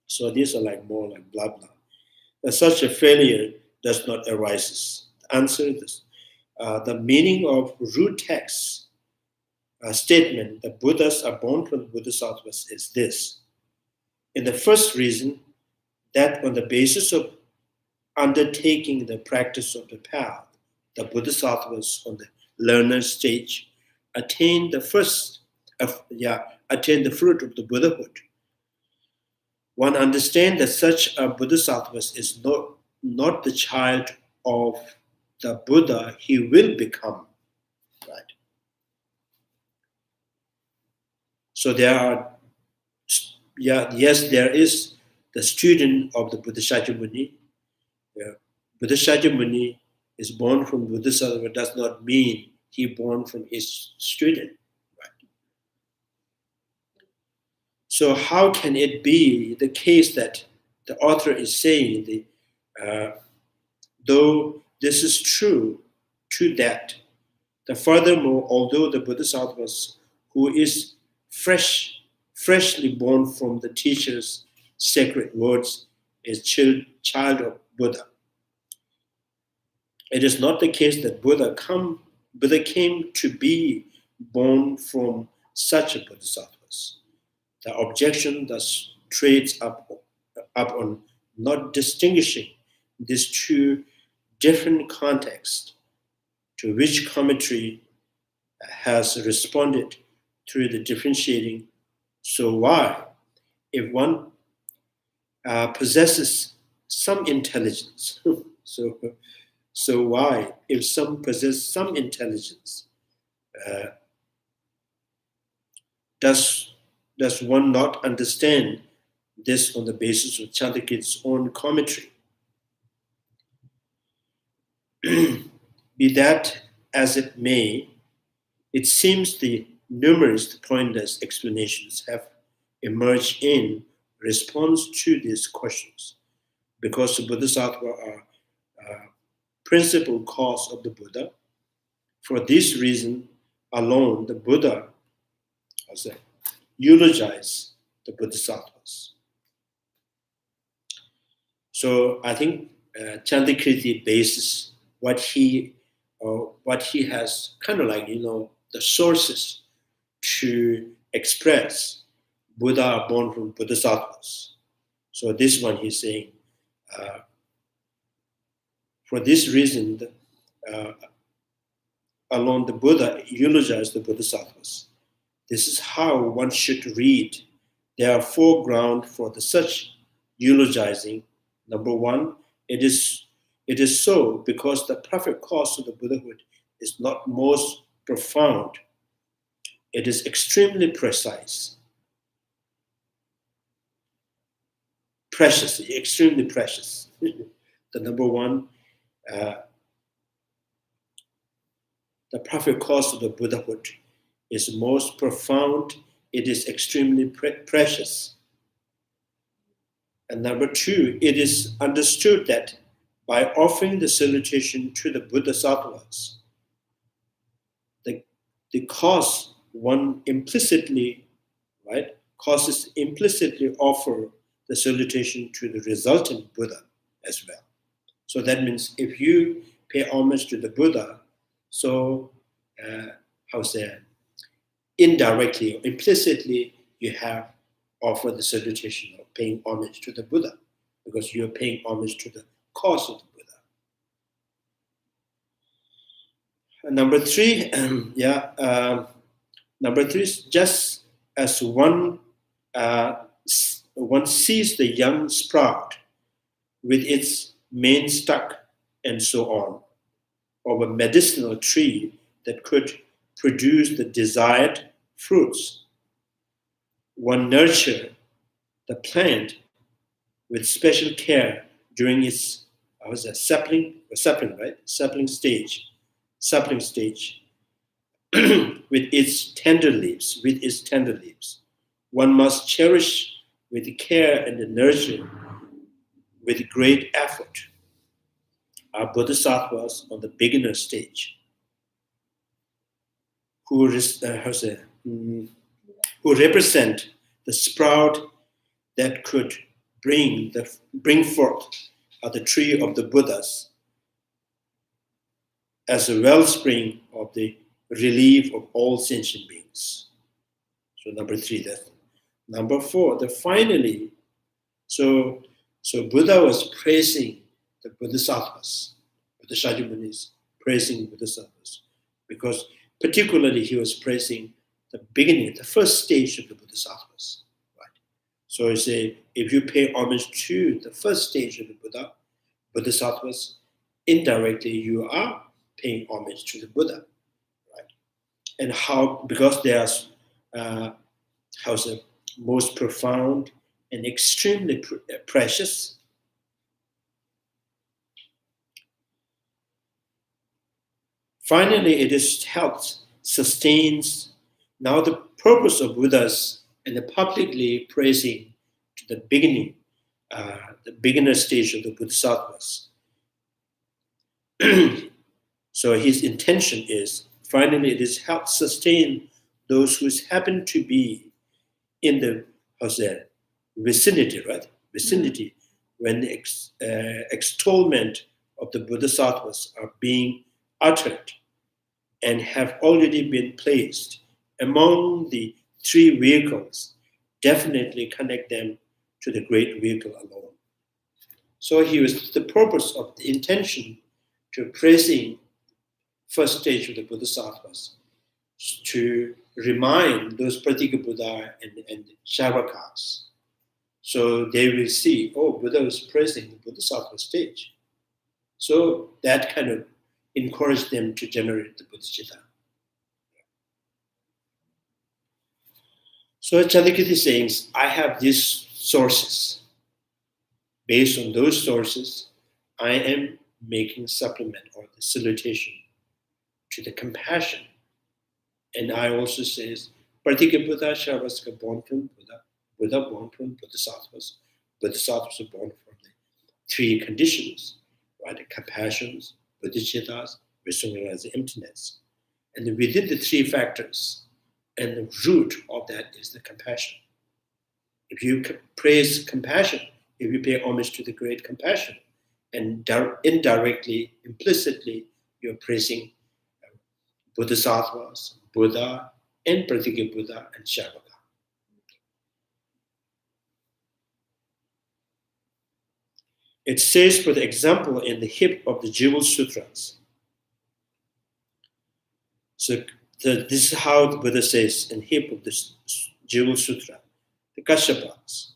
[SPEAKER 4] So these are more like blah blah. Such a failure does not arise. The answer is this. The meaning of root text statement that Buddhas are born from the Bodhisattvas is this. In the first reason, that on the basis of undertaking the practice of the path, the Bodhisattvas on the learner stage attain the fruit of the Buddhahood. One understands that such a Bodhisattvas is not the child of the Buddha he will become, right? So there are, yes, there is the student of the Bodhisattva Muni. Bodhisattva Muni is born from Bodhisattva does not mean he born from his student. Right? So how can it be the case that the author is saying though this is true to that, furthermore, although the Bodhisattva who is freshly born from the teacher's sacred words is child of Buddha, it is not the case that Buddha came to be born from such a Bodhisattvas. The objection thus trades up on not distinguishing these two different contexts, to which commentary has responded through the differentiating. So why, if one possesses some intelligence, so why, if some possess some intelligence, does one not understand this on the basis of Chandrakirti's own commentary? Be that as it may, it seems the numerous pointless explanations have emerged in response to these questions, because the Bodhisattva are principal cause of the Buddha. For this reason alone, the Buddha eulogized the Bodhisattvas. So I think Chandrakirti bases what he has kind of like, the sources to express Buddha are born from Bodhisattvas. So this one he's saying, for this reason, alone the Buddha eulogized the Bodhisattvas. This is how one should read. There are four grounds for such eulogizing. Number one, it is so because the perfect cause of the Buddhahood is not most profound. It is extremely precise. Precious, extremely precious. The number one, the perfect cause of the Buddhahood is most profound. It is extremely precious. And number two, it is understood that by offering the salutation to the Bodhisattvas, the cause one implicitly, right, causes implicitly offer the salutation to the resultant Buddha as well. So that means if you pay homage to the Buddha, so indirectly or implicitly you have offered the salutation of paying homage to the Buddha, because you're paying homage to the cause of the Buddha. Number three, number three is just as one sees the young sprout with its main stuck and so on, of a medicinal tree that could produce the desired fruits. One nurture the plant with special care during its sapling stage, with its tender leaves. One must cherish with care and nurture with great effort our Bodhisattvas on the beginner stage, who represent the sprout that could bring forth the tree of the Buddhas as a wellspring of the relief of all sentient beings. So number three, that. Number four, finally, so Buddha was praising the Bodhisattvas, the Shakyamuni praising Bodhisattvas, because particularly he was praising the beginning, the first stage of the Bodhisattvas. Right? So he said, if you pay homage to the first stage of the Buddha, Bodhisattvas, indirectly you are paying homage to the Buddha, right? And how, because they are most profound and extremely precious. Finally, it is helps, sustains. Now the purpose of Buddhas and the publicly praising to the beginning, the beginner stage of the Bodhisattvas. So his intention is, finally, it is help sustain those who happen to be in the vicinity, right? Vicinity, when the extolment of the Bodhisattvas are being uttered and have already been placed among the three vehicles, definitely connect them to the great vehicle alone. So he was the purpose of the intention to praising first stage of the Bodhisattvas, to remind those Pratika Buddha and Shavakas. So they will see, oh, Buddha was praising the Bodhisattva stage. So that kind of encouraged them to generate the Bodhicitta. So Chandrakirti saying, I have these sources. Based on those sources, I am making supplement or the salutation to the compassion. And I also says, Pratika Buddha, Shavasaka born from Buddha, Buddha born from Bodhisattvas, Bodhisattvas are born from the three conditions, right? The compassions, bodhicittas, realizing the emptiness. And within the three factors, and the root of that is the compassion. If you praise compassion, if you pay homage to the great compassion, and indirectly, implicitly, you're praising Bodhisattvas, Buddha, and Pratika Buddha and Shavaka. It says, for the example, in the hip of the Jewel Sutras. So this is how the Buddha says in hip of the Jewel Sutra, the Kasyapas.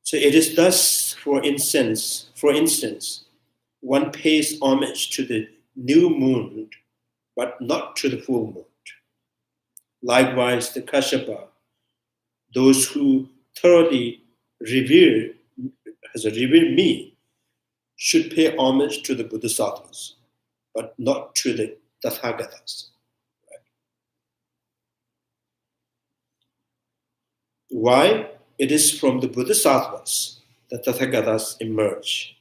[SPEAKER 4] So it is thus, for instance, one pays homage to the new moon, but not to the full moon. Likewise, the Kashyapa, those who thoroughly revere me, should pay homage to the Bodhisattvas, but not to the Tathagatas. Right? Why? It is from the Bodhisattvas that Tathagatas emerge.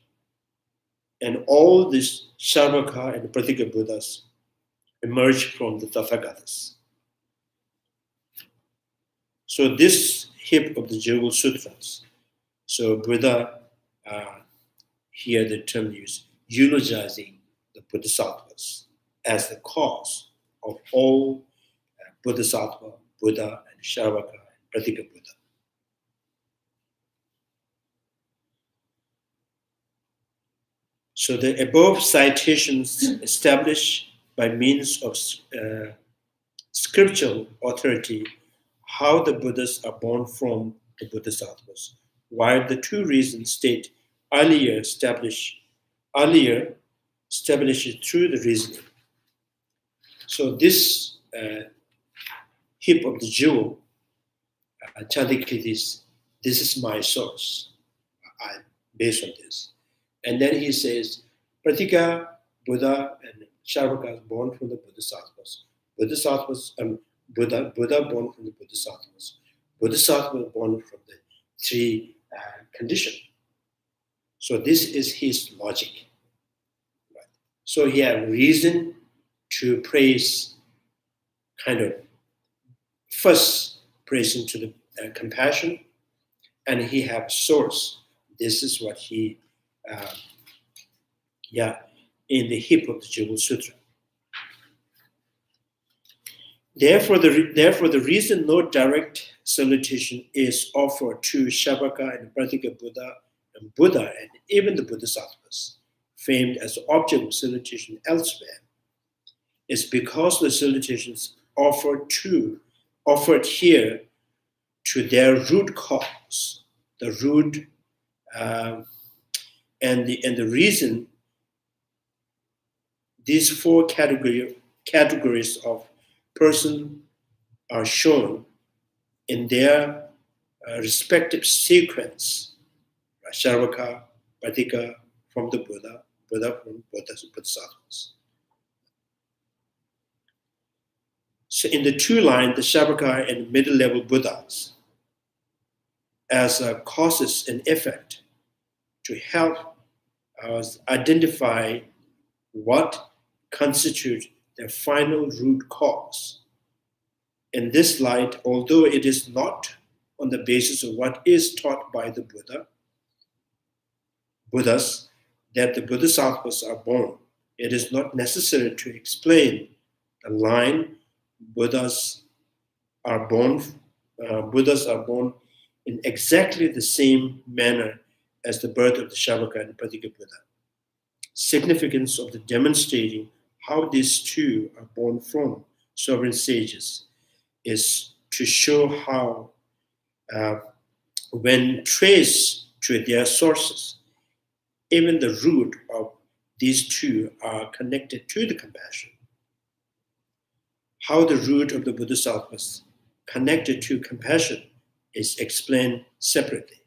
[SPEAKER 4] And all these Sharvaka and Pratika Buddhas emerge from the Tathagatas. So this hip of the Jewel Sutras, so Buddha, here the term used, eulogizing the Bodhisattvas as the cause of all Bodhisattva, Buddha, and Sharvaka, and Pratika Buddha. So the above citations establish by means of scriptural authority how the Buddhas are born from the Bodhisattvas, while the two reasons state earlier established through the reasoning. So this hip of the jewel, Chandrakirti, this is my source. Based on this. And then he says, Pratika, Buddha, and Sharvaka born from the Bodhisattvas. Bodhisattvas, Buddha born from the Bodhisattvas. Bodhisattva born from the three conditions. So this is his logic. Right? So he had reason to praise, kind of first praising to the compassion, and he have source. This is what he, in the hip of the Jewel Sutra. Therefore, the reason no direct salutation is offered to Shavaka and Pratika Buddha and even the Bodhisattvas, famed as the object of salutation elsewhere, is because the salutations offered here to their root cause, the root, and the reason these four categories of person are shown in their respective sequence. Sharvaka, Patika from the Buddha, Buddha from Bodhisattvas. So in the two lines, the Sharvaka and middle level Buddhas, as causes and effect to help us identify what constitutes the final root cause. In this light, although it is not on the basis of what is taught by the Buddhas, that the Bodhisattvas are born, it is not necessary to explain the line Buddhas are born in exactly the same manner as the birth of the Shavaka and Patika Buddha. Significance of the demonstrating how these two are born from sovereign sages is to show how, when traced to their sources, even the root of these two are connected to the compassion. How the root of the Bodhisattvas connected to compassion is explained separately.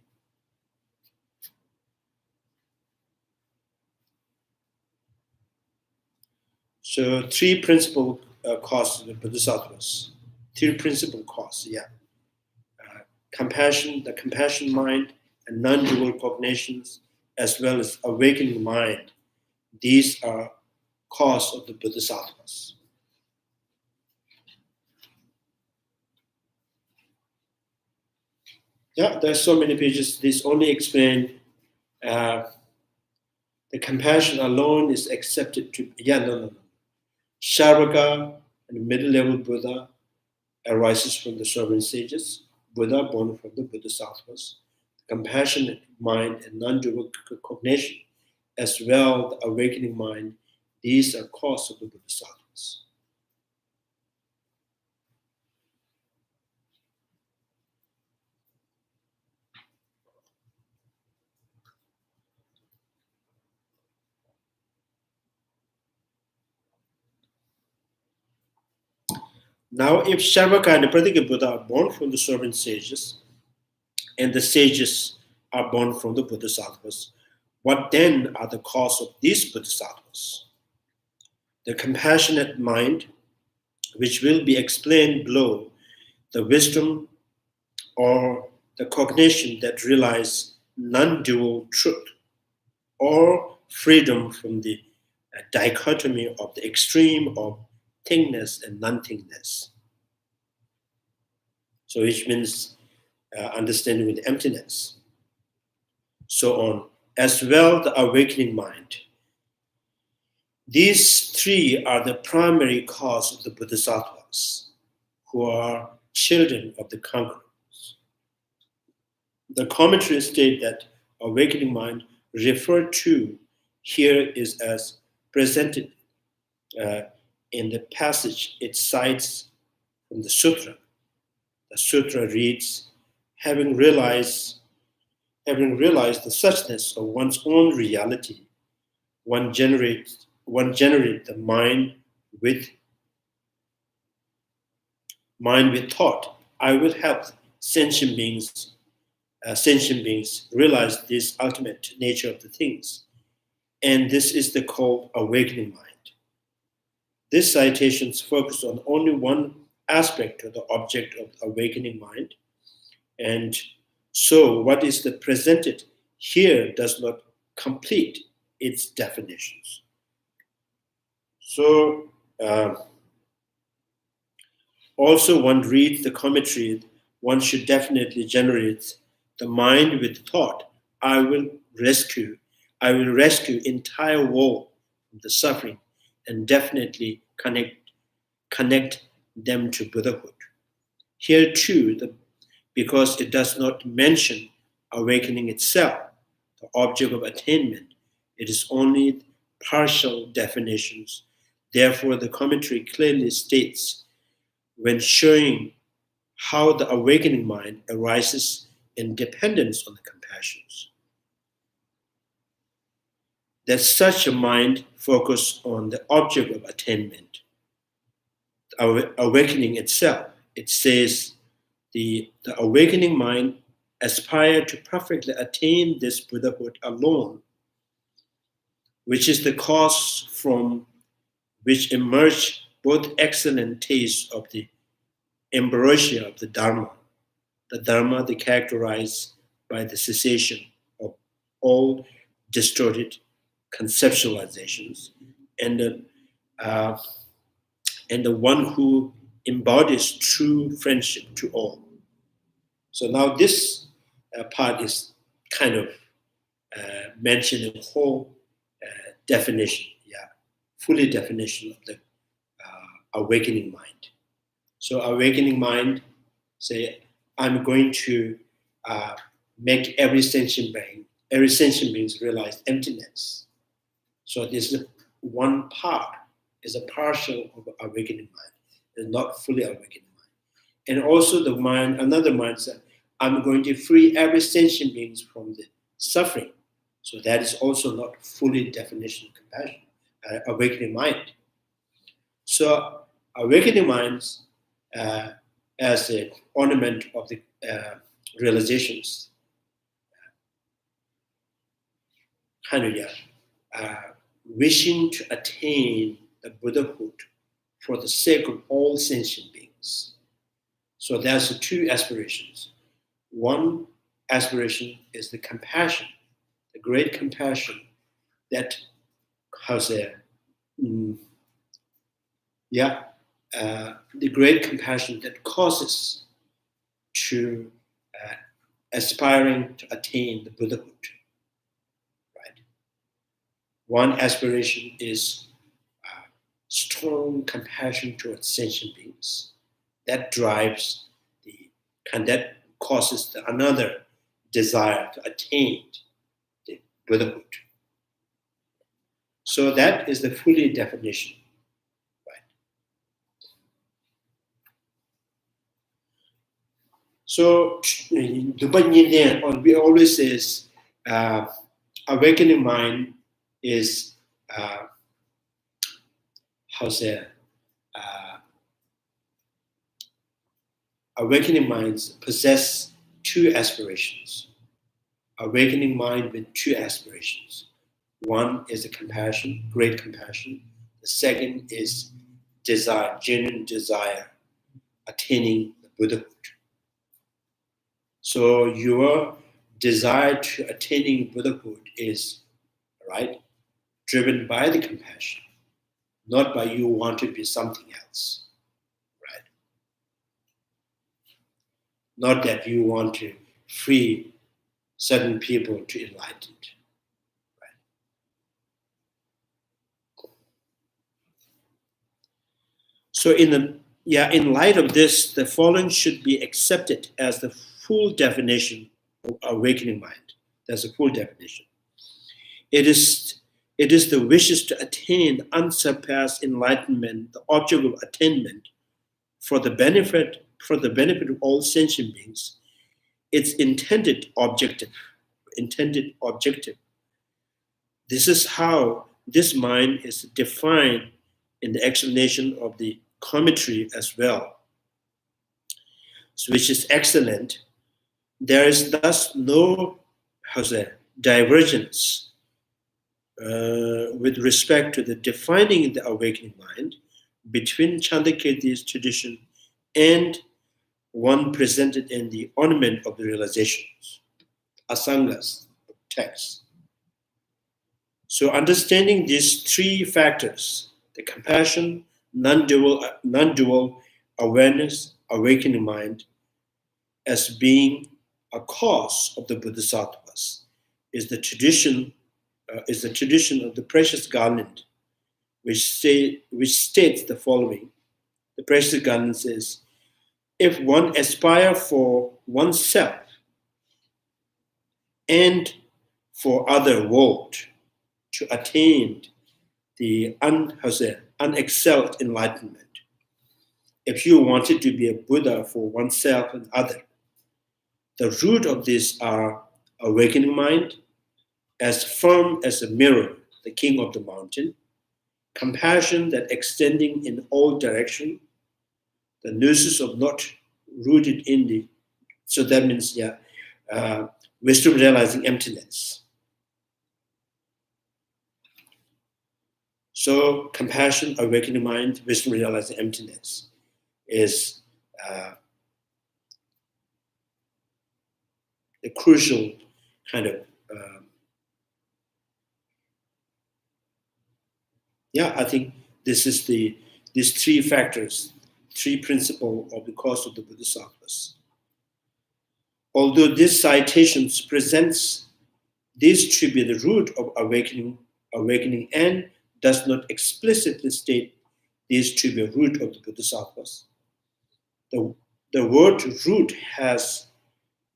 [SPEAKER 4] So three principal causes of the Bodhisattvas. Three principal causes, compassion, the compassion mind, and non-dual cognitions, as well as awakening mind. These are cause of the Bodhisattvas. Yeah, there's so many pages. This only explain the compassion alone is accepted to. No. Sharvaka and middle-level Buddha arises from the sovereign sages. Buddha born from the Bodhisattvas. The compassionate mind and non-dual cognition, as well the awakening mind. These are cause of the Bodhisattvas. Now, if Sharvaka and the Pratika Buddha are born from the sovereign sages, and the sages are born from the Bodhisattvas, what then are the cause of these Bodhisattvas? The compassionate mind, which will be explained below, the wisdom or the cognition that realize non-dual truth, or freedom from the dichotomy of the extreme of thingness and non-thingness. So which means understanding with emptiness. So on, as well the awakening mind. These three are the primary cause of the Bodhisattvas, who are children of the conquerors. The commentaries state that awakening mind referred to here is as presented in the passage it cites from the sutra. The sutra reads, having realized the suchness of one's own reality, one generates the mind with thought. I will help sentient beings realize this ultimate nature of the things. And this is the called awakening mind. These citations focus on only one aspect of the object of awakening mind. And so what is presented here does not complete its definitions. So also one reads the commentary, one should definitely generate the mind with thought. I will rescue entire world from the suffering and definitely connect them to Buddhahood. Here too, because it does not mention awakening itself, the object of attainment, it is only partial definitions. Therefore, the commentary clearly states, when showing how the awakening mind arises and dependence on the compassions. That such a mind focus on the object of attainment, awakening itself. It says the awakening mind aspire to perfectly attain this Buddhahood alone, which is the cause from which emerge both excellent tastes of the ambrosia of the Dharma characterized by the cessation of all distorted conceptualizations, and the one who embodies true friendship to all. So now this part is kind of mentioning the whole definition, fully definition of the awakening mind. So awakening mind, say, I'm going to make every sentient being realize emptiness. So this is one part, is a partial of awakening mind. It's not fully awakening mind. And also the mind, another mind said, I'm going to free every sentient beings from the suffering. So that is also not fully definition of compassion, awakening mind. So awakening minds as an ornament of the realizations, wishing to attain the Buddhahood for the sake of all sentient beings. So there's two aspirations. One aspiration is the compassion, the great compassion that has the great compassion that causes to aspiring to attain the Buddhahood. Right. One aspiration is strong compassion towards sentient beings. That drives and that causes another desire to attain the Buddhahood. So that is the fully definition. Right. So we always says awakening mind is awakening minds possess two aspirations. Awakening mind with two aspirations. One is a compassion, great compassion. The second is desire, genuine desire, attaining the Buddhahood. So your desire to attaining Buddhahood is, right, driven by the compassion, not by you want to be something else, right? Not that you want to free certain people to enlightenment. So in light of this, the following should be accepted as the full definition of awakening mind. That's a full definition. It is the wishes to attain unsurpassed enlightenment, the object of attainment, for the benefit of all sentient beings. Its intended objective. This is how this mind is defined in the explanation of the commentary as well, which is excellent. There is thus no divergence with respect to the defining the awakening mind between Chandrakirti's tradition and one presented in the ornament of the realizations, Asanga's text. So understanding these three factors, the compassion, non-dual awareness, awakening mind, as being a cause of the Bodhisattvas, is the tradition of the precious garland, which states the following. The precious garland says, if one aspire for oneself and for other world to attain the unexcelled enlightenment, if you wanted to be a Buddha for oneself and other, The root of these are awakening mind, as firm as a mirror, the king of the mountain, compassion that extending in all direction, the nooses of not rooted in the, so that means, wisdom realizing emptiness. So compassion, awakening mind, wisdom realizing emptiness is the crucial kind of, I think this is these three factors, three principles of the course of the Bodhisattvas. Although this citations presents these to be the root of awakening and does not explicitly state these to be a root of the Bodhisattvas. The word root has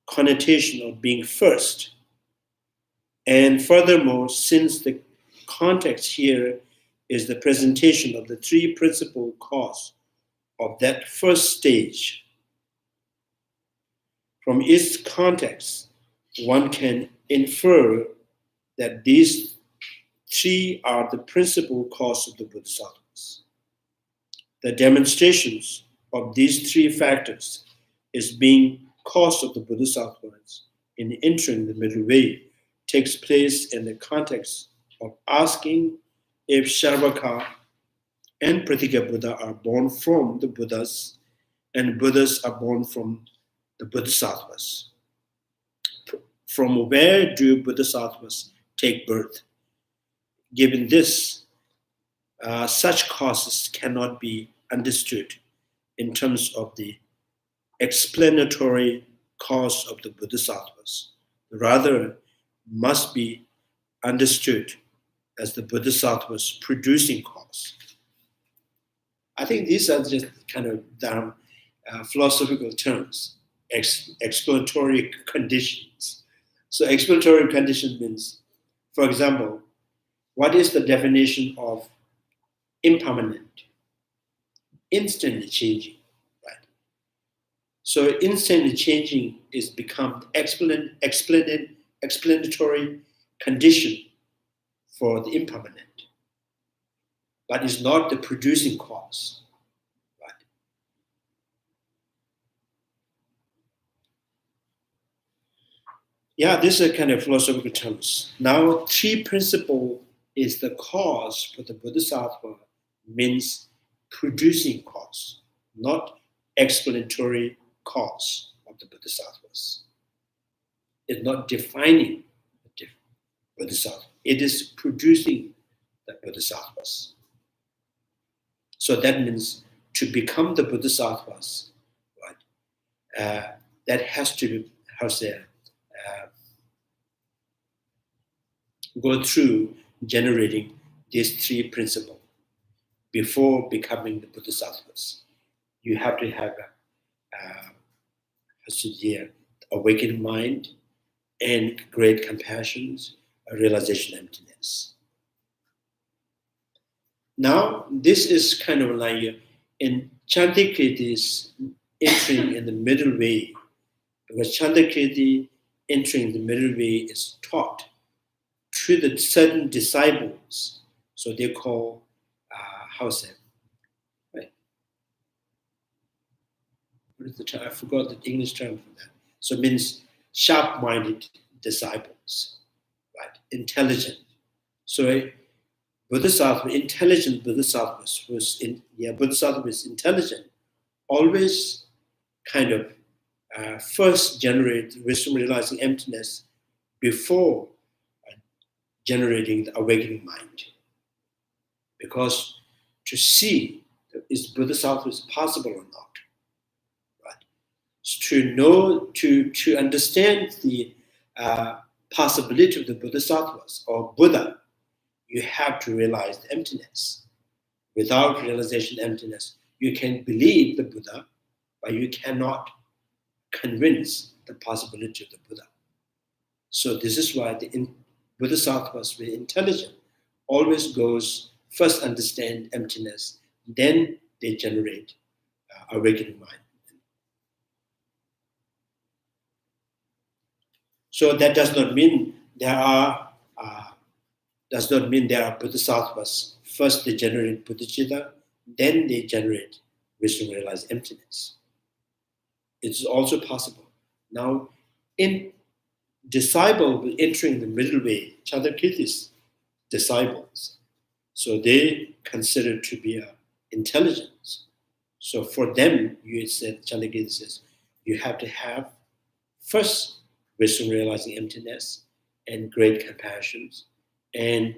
[SPEAKER 4] connotation of being first. And furthermore, since the context here is the presentation of the three principal causes of that first stage, from its context, one can infer that these three are the principal cause of the Bodhisattvas. The demonstrations of these three factors is being cause of the Bodhisattvas in entering the middle way takes place in the context of asking if Sharvaka and Pratika Buddha are born from the Buddhas and Buddhas are born from the Bodhisattvas. From where do Bodhisattvas take birth? Given this, such causes cannot be understood in terms of the explanatory cause of the Bodhisattvas. Rather, must be understood as the Bodhisattva's producing cause. I think these are just kind of dumb philosophical terms, explanatory conditions. So explanatory condition means, for example, what is the definition of impermanent? Instantly changing, right? So instantly changing is become explanatory condition for the impermanent, but is not the producing cause, right? Yeah, these are kind of philosophical terms. Now, three principle is the cause for the Bodhisattva means producing cause, not explanatory cause of the Bodhisattvas. It's not defining the Bodhisattva. It is producing the Bodhisattvas. So that means to become the Bodhisattvas, right? That has to, go through generating these three principles before becoming the Bodhisattvas. You have to have awakened mind and great compassion, a realization emptiness. Now, this is kind of like in Chandrakirti's entering in the middle way, because Chandrakirti entering the middle way is taught to the certain disciples. So they call, right? What is the term? I forgot the English term for that. So it means sharp-minded disciples, right? Intelligent. So Bodhisattva, intelligent Bodhisattvas Bodhisattva is intelligent, always kind of first generate wisdom realizing emptiness before generating the awakening mind. Because to see is Bodhisattva is possible or not, right? So to know, to understand the possibility of the Bodhisattvas or Buddha, you have to realize the emptiness. Without realization emptiness, you can believe the Buddha, but you cannot convince the possibility of the Buddha. So this is why the Bodhisattvas, very intelligent, always goes first understand emptiness, then they generate awakening mind. So that does not mean there are bodhisattvas. First they generate bodhicitta, then they generate wisdom realize emptiness. It's also possible. Now, in disciple entering the middle way, Chandrakirti's disciples, so they consider to be intelligence. So for them, you said, Chandrakirti says, you have to have first wisdom realizing emptiness and great compassion, and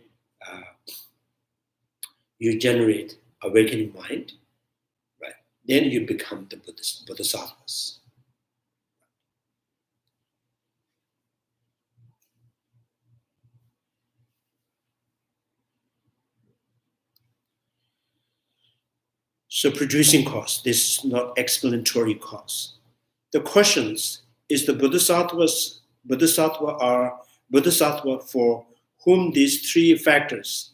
[SPEAKER 4] you generate awakening mind, right? Then you become the bodhisattvas. So producing cause, this is not explanatory cause. The questions is the bodhisattva for whom these three factors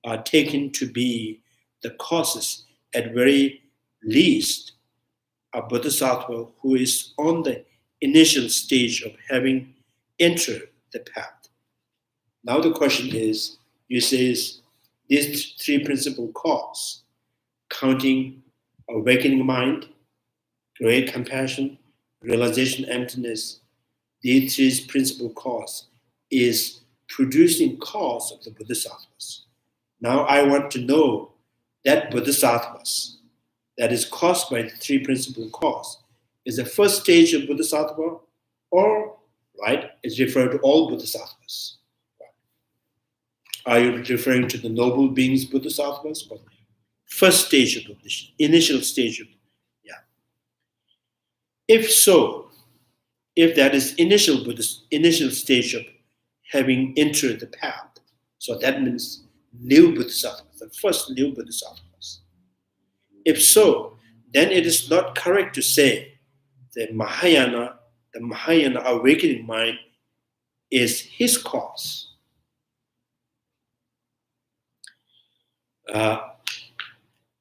[SPEAKER 4] are taken to be the causes, at very least a bodhisattva who is on the initial stage of having entered the path. Now the question is, you say these three principal cause, counting awakening mind, great compassion, realization emptiness, these three principal cause is producing cause of the bodhisattvas. Now I want to know that bodhisattvas that is caused by the three principal cause is the first stage of bodhisattva, or right, is referred to all bodhisattvas. Are you referring to the noble beings bodhisattvas, or first stage of Buddhism, initial stage of, yeah. If so, if that is initial stage of having entered the path, so that means new bodhisattvas, the first new bodhisattvas. If so, then it is not correct to say that the Mahayana awakening mind is his cause.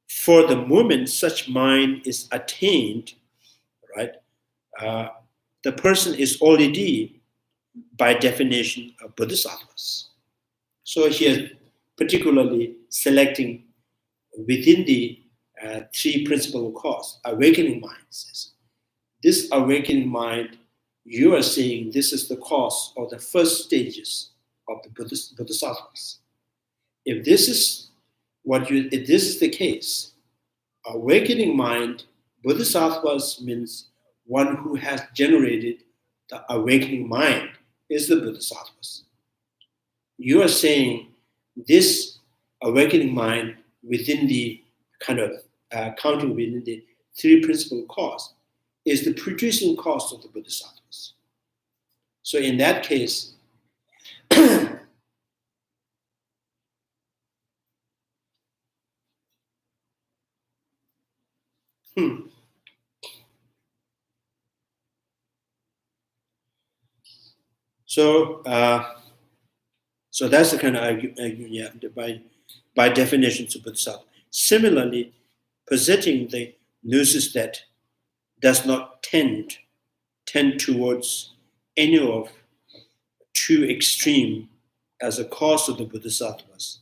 [SPEAKER 4] For the moment such mind is attained, right, the person is already, by definition, a bodhisattvas. So here, particularly selecting within the three principal cause, awakening mind says, this awakening mind, you are saying this is the cause of the first stages of the bodhisattvas. If this is the case, awakening mind, bodhisattvas means one who has generated the awakening mind is the bodhisattvas. You are saying this awakening mind within the kind of counting within the three principal cause is the producing cause of the bodhisattvas. So in that case, So that's the kind of argument, yeah, by definition to bodhisattva. Similarly, possessing the gnosis that does not tend towards any of two extreme as a cause of the bodhisattvas.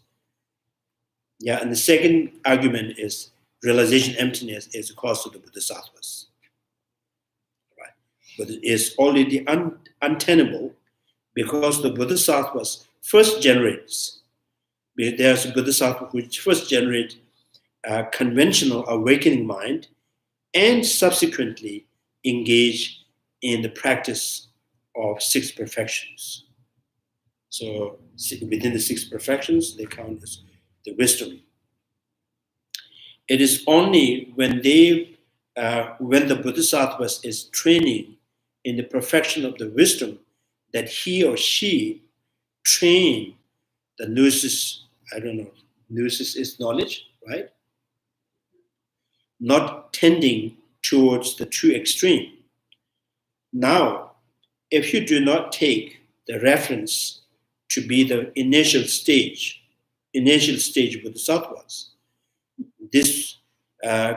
[SPEAKER 4] Yeah, and the second argument is realization emptiness is a cause of the bodhisattvas. Right? But it is already untenable because the bodhisattvas first generates. There's a bodhisattva which first generates a conventional awakening mind and subsequently engage in the practice of six perfections. So within the six perfections, they count as the wisdom. It is only when the bodhisattvas is training in the perfection of the wisdom that he or she train the gnosis. I don't know, gnosis is knowledge, right? Not tending towards the true extreme. Now, if you do not take the reference to be the initial stage of bodhisattvas, this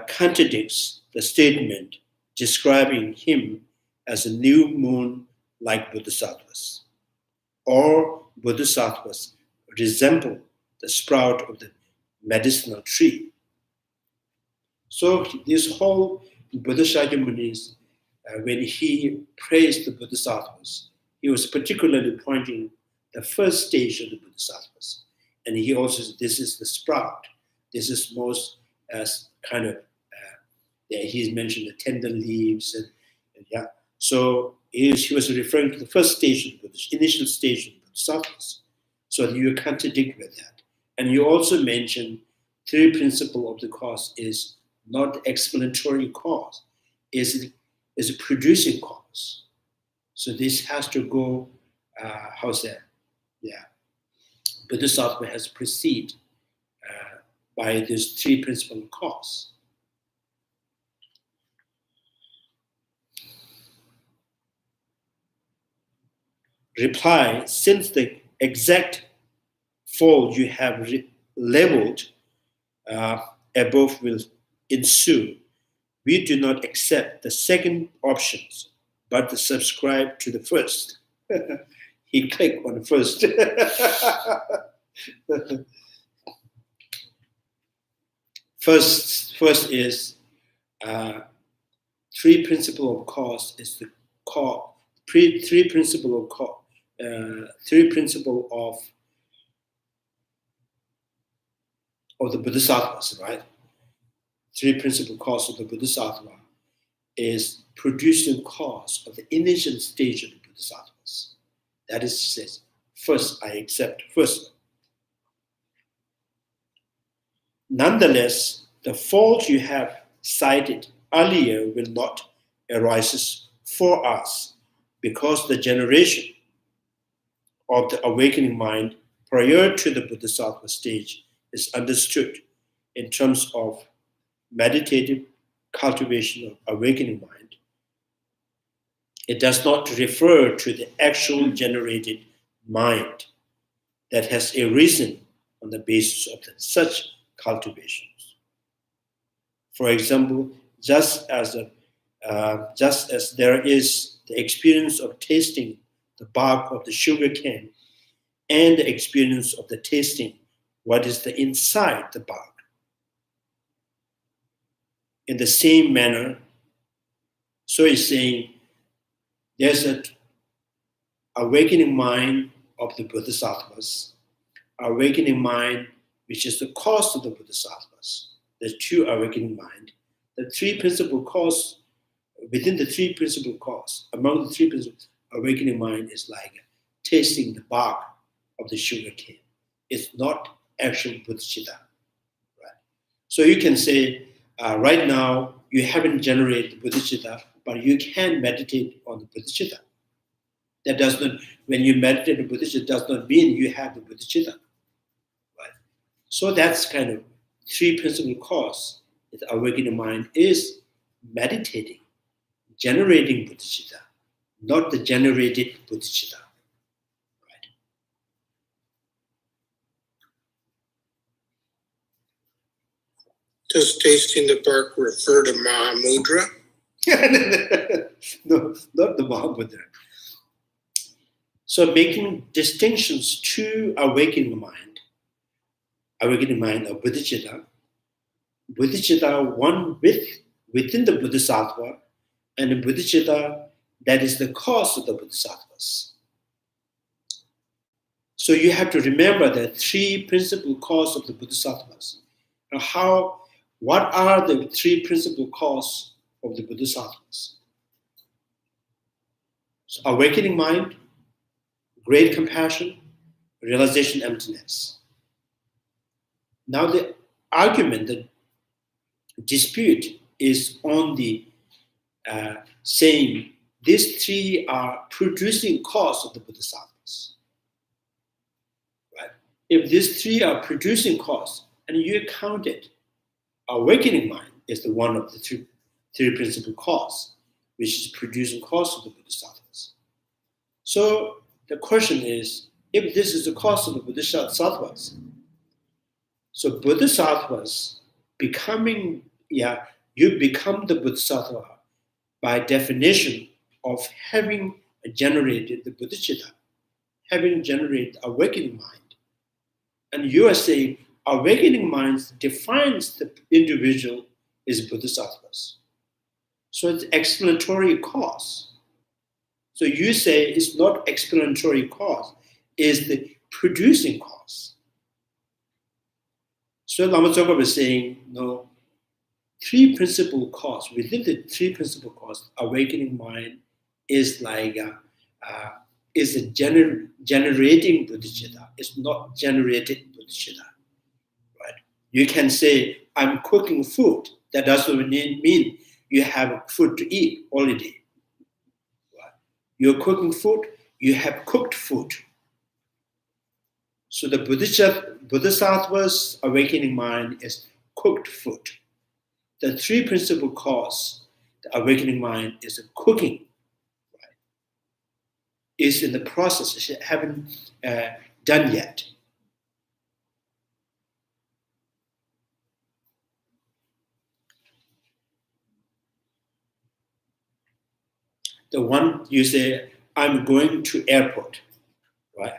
[SPEAKER 4] contradicts the statement describing him as a new moon like Bodhisattvas, or Bodhisattvas resemble the sprout of the medicinal tree. So this whole Buddha Shakyamuni, when he praised the Bodhisattvas, he was particularly pointing the first stage of the Bodhisattvas. And he also said, this is the sprout. This is most kind of, he's mentioned the tender leaves. And yeah. So he was referring to the first stage, the initial stage of the Bodhisattvas. So you contradict with that. And you also mentioned three principle of the cause is not the explanatory cause, is a producing cause. So this has to go, how's that? Yeah. Bodhisattva has proceeded by these three principal cause. Reply, since the exact fall you have labeled above will ensue, we do not accept the second options, but subscribe to the first. He clicked on the first. First is three principle of cause is the three principle of the Bodhisattvas, right? Three principal cause of the Bodhisattva is producing cause of the initial stage of the Bodhisattvas. That is, says, first I accept first. Nonetheless, the fault you have cited earlier will not arise for us, because the generation of the awakening mind prior to the Bodhisattva stage is understood in terms of meditative cultivation of awakening mind. It does not refer to the actual generated mind that has arisen on the basis of such cultivations. For example, just as there is the experience of tasting the bark of the sugar cane and the experience of the tasting what is the inside the bark. In the same manner, so he's saying there's an awakening mind of the Bodhisattvas, awakening mind which is the cause of the Bodhisattvas. There's two awakening mind. The three principal cause, within the three principal cause, among the three principles, awakening mind is like tasting the bark of the sugar cane. It's not actual bodhicitta. Right? So you can say, right now, you haven't generated the bodhicitta, but you can meditate on the bodhicitta. That does not, when you meditate on bodhicitta, does not mean you have the bodhicitta. Right? So that's kind of three principal cause. The awakening mind is meditating, generating bodhicitta, not the generated bodhicitta. Right?
[SPEAKER 2] Does tasting the bark refer to Mahamudra?
[SPEAKER 4] No, not the Mahamudra. So making distinctions to awakening mind of bodhicitta, one within the Bodhisattva, and the bodhicitta that is the cause of the Bodhisattvas. So you have to remember the three principal causes of the Bodhisattvas. Now what are the three principal causes of the Bodhisattvas? So awakening mind, great compassion, realization emptiness. Now the argument, the dispute is on the saying these three are producing cause of the Bodhisattvas. Right? If these three are producing cause, and you count it, awakening mind is the one of the three principal cause, which is producing cause of the Bodhisattvas. So the question is, if this is the cause of the Bodhisattvas, so Bodhisattvas becoming, you become the Bodhisattva by definition of having generated the bodhicitta, having generated awakening mind. And you are saying awakening mind defines the individual as bodhisattvas. So it's explanatory cause. So you say it's not explanatory cause, it's the producing cause. So Lama Tsongkapha is saying, no, three principal cause. Within the three principal cause, awakening mind is like is a generating bodhicitta. It's not generated bodhicitta, right? You can say, I'm cooking food. That doesn't mean you have food to eat already. Right? You're cooking food, you have cooked food. So the Bodhisattva's awakening mind is cooked food. The three principal cause, the awakening mind is a cooking, right? Is in the process, it haven't done yet. The one you say, I'm going to airport, right?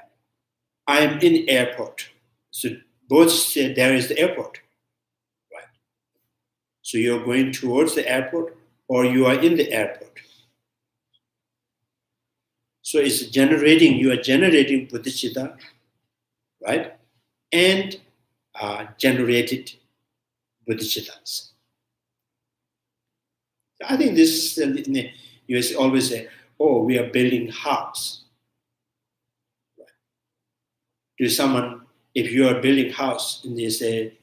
[SPEAKER 4] I'm in airport. So both say there is the airport, right? So you're going towards the airport or you are in the airport. So it's generating, you are generating bodhicitta, right? And generated bodhicittas. I think this is, you always say, oh, we are building house. To someone, if you are building house and they say,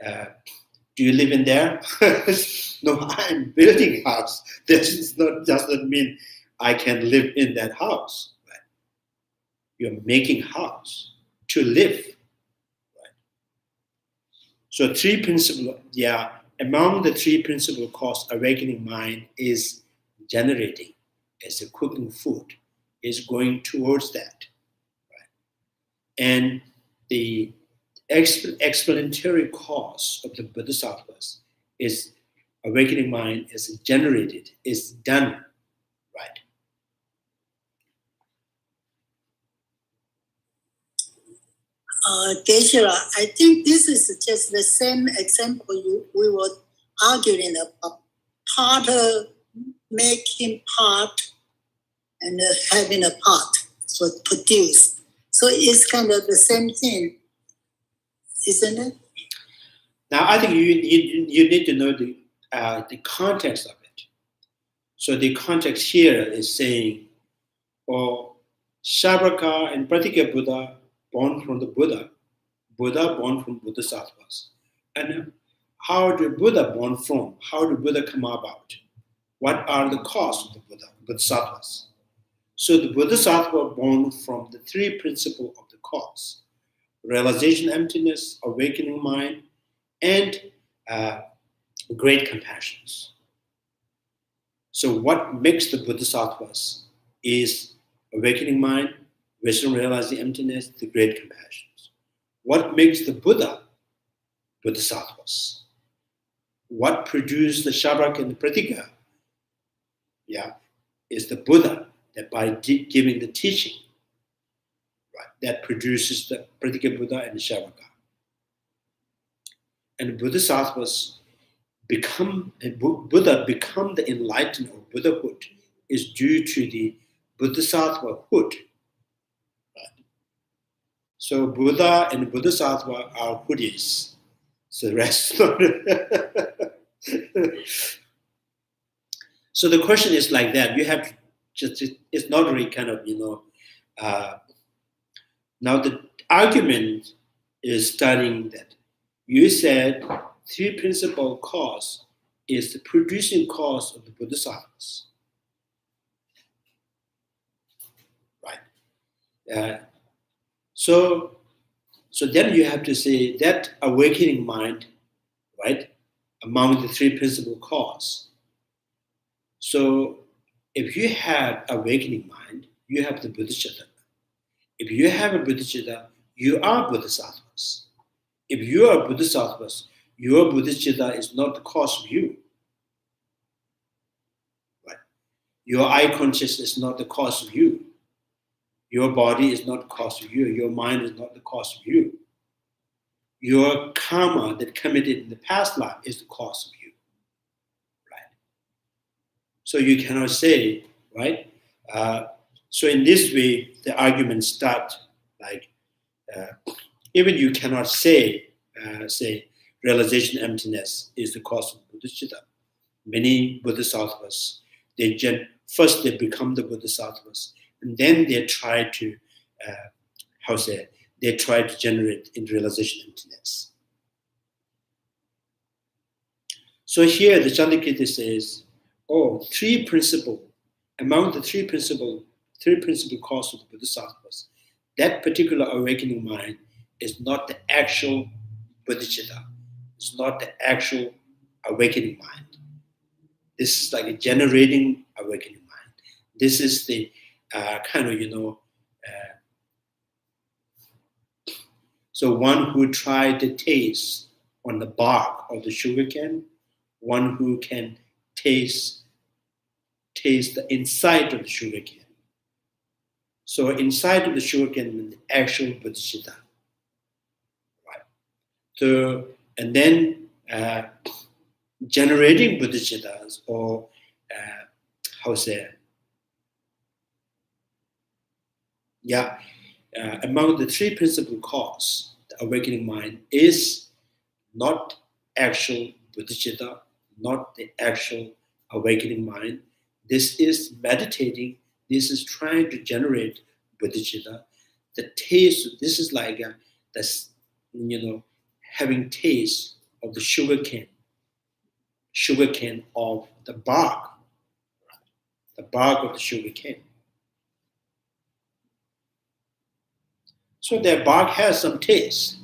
[SPEAKER 4] do you live in there? No, I'm building house. This doesn't mean I can live in that house. Right? You're making house to live. Right? So three principles, among the three principal cause, awakening mind is generating, is cooking food, is going towards that. And the explanatory cause of the Bodhisattvas is awakening mind is generated, is done, right?
[SPEAKER 5] Geshe-la, I think this is just the same example we were arguing about. Part making part and having a part, so produce. So it's kind of the same thing, isn't it?
[SPEAKER 4] Now, I think you need to know the context of it. So the context here is saying, Shabaka and Pratika Buddha born from the Buddha born from Bodhisattvas. And how did Buddha born from? How did Buddha come about? What are the causes of the Buddha, Bodhisattvas? So the Bodhisattva born from the three principles of the cause: realization, emptiness, awakening mind, and great compassions. So what makes the Bodhisattvas is awakening mind, wisdom, realizing emptiness, the great compassions. What makes the Buddha Bodhisattvas? What produced the Shabaka and the Pratika? Is the Buddha, that by giving the teaching, right, that produces the Pratika Buddha and the Shabaka. And Bodhisattvas Buddha become the enlightened of Buddhahood is due to the Bodhisattva-hood. Right? So Buddha and Bodhisattva are hoodies. So the rest So the question is like that. You have just, it's not really kind of, now the argument is studying that you said three principal cause is the producing cause of the Bodhisattvas. Right? So then you have to say that awakening mind, right, among the three principal cause. So if you have awakening mind, you have the bodhicitta. If you have a bodhicitta, you are bodhisattvas. If you are bodhisattvas, your bodhicitta is not the cause of you. Right? Your eye consciousness is not the cause of you. Your body is not the cause of you. Your mind is not the cause of you. Your karma that committed in the past life is the cause of you. Right? So you cannot say, right? So in this way, the arguments start like, even you cannot say realization emptiness is the cause of Bodhisattva. Many Bodhisattvas, first they become the Bodhisattvas, and then they try to, they try to generate in realization emptiness. So here the Chandrakirti says, among the three principal causes of the Bodhisattvas, that particular awakening mind is not the actual bodhicitta. It's not the actual awakening mind. This is like a generating awakening mind. This is the so one who tried to taste on the bark of the sugarcane, one who can taste the inside of the sugarcane. So inside of the sugarcane is the actual bodhicitta. Right. So, and then generating bodhicittas, or among the three principal causes, the awakening mind is not actual bodhicitta, not the actual awakening mind. This is meditating. This is trying to generate bodhicitta. The taste. This is like having taste of the sugarcane of the bark of the sugarcane. So that bark has some taste.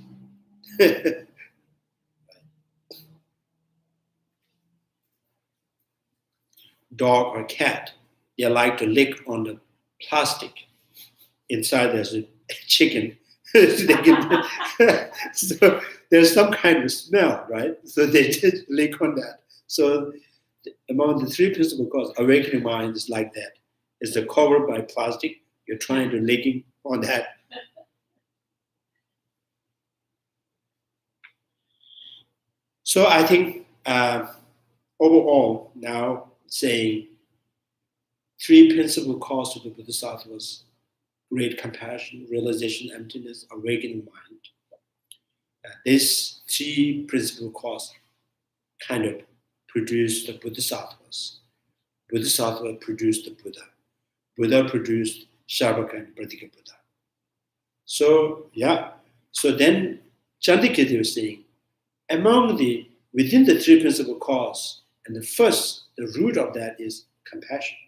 [SPEAKER 4] Dog or cat, they like to lick on the plastic. Inside there's a chicken. So there's some kind of smell, right? So they just lick on that. So among the three principal causes, awakening mind is like that. It's covered by plastic. You're trying to licking on that. So I think overall now saying three principal causes of the Bodhisattvas: great compassion, realization, emptiness, awakening mind. These three principal causes kind of produced the Bodhisattvas. Bodhisattva produced the Buddha. Buddha produced Sharvaka and Pratika Buddha. So then Chandrakirti was saying, within the three principal causes, and the root of that is compassion.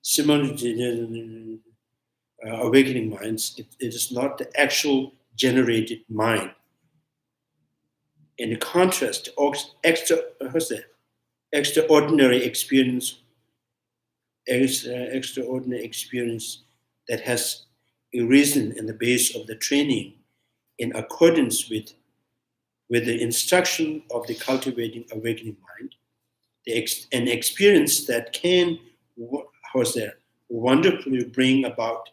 [SPEAKER 4] Similarly, awakening minds, it is not the actual generated mind. In contrast, extraordinary experience that has arisen in the base of the training in accordance with the instruction of the cultivating awakening mind, an experience that can wonderfully bring about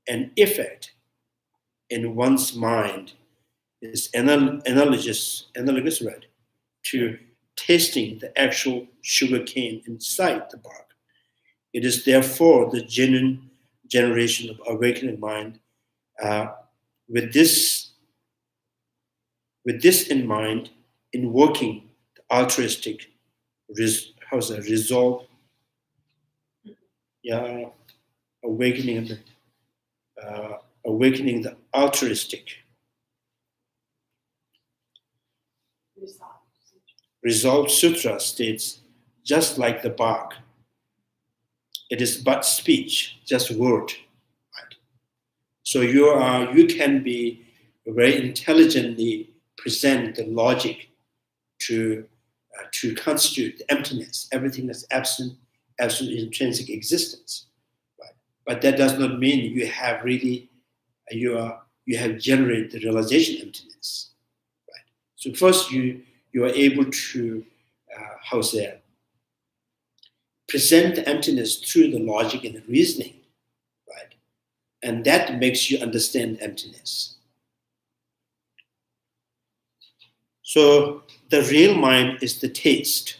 [SPEAKER 4] an effect in one's mind is analogous right, to tasting the actual sugar cane inside the bark. It is therefore the genuine generation of awakening mind. With this in mind, invoking the altruistic resolve, awakening the altruistic Resolve Sutra states, just like the bark, it is but speech, just word. Right? So you can be very intelligently present the logic to constitute the emptiness, everything that's absolute intrinsic existence. Right? But that does not mean you have really, you have generated the realization emptiness. Right? So first you are able to, present the emptiness through the logic and the reasoning, right? And that makes you understand emptiness. So the real mind is the taste.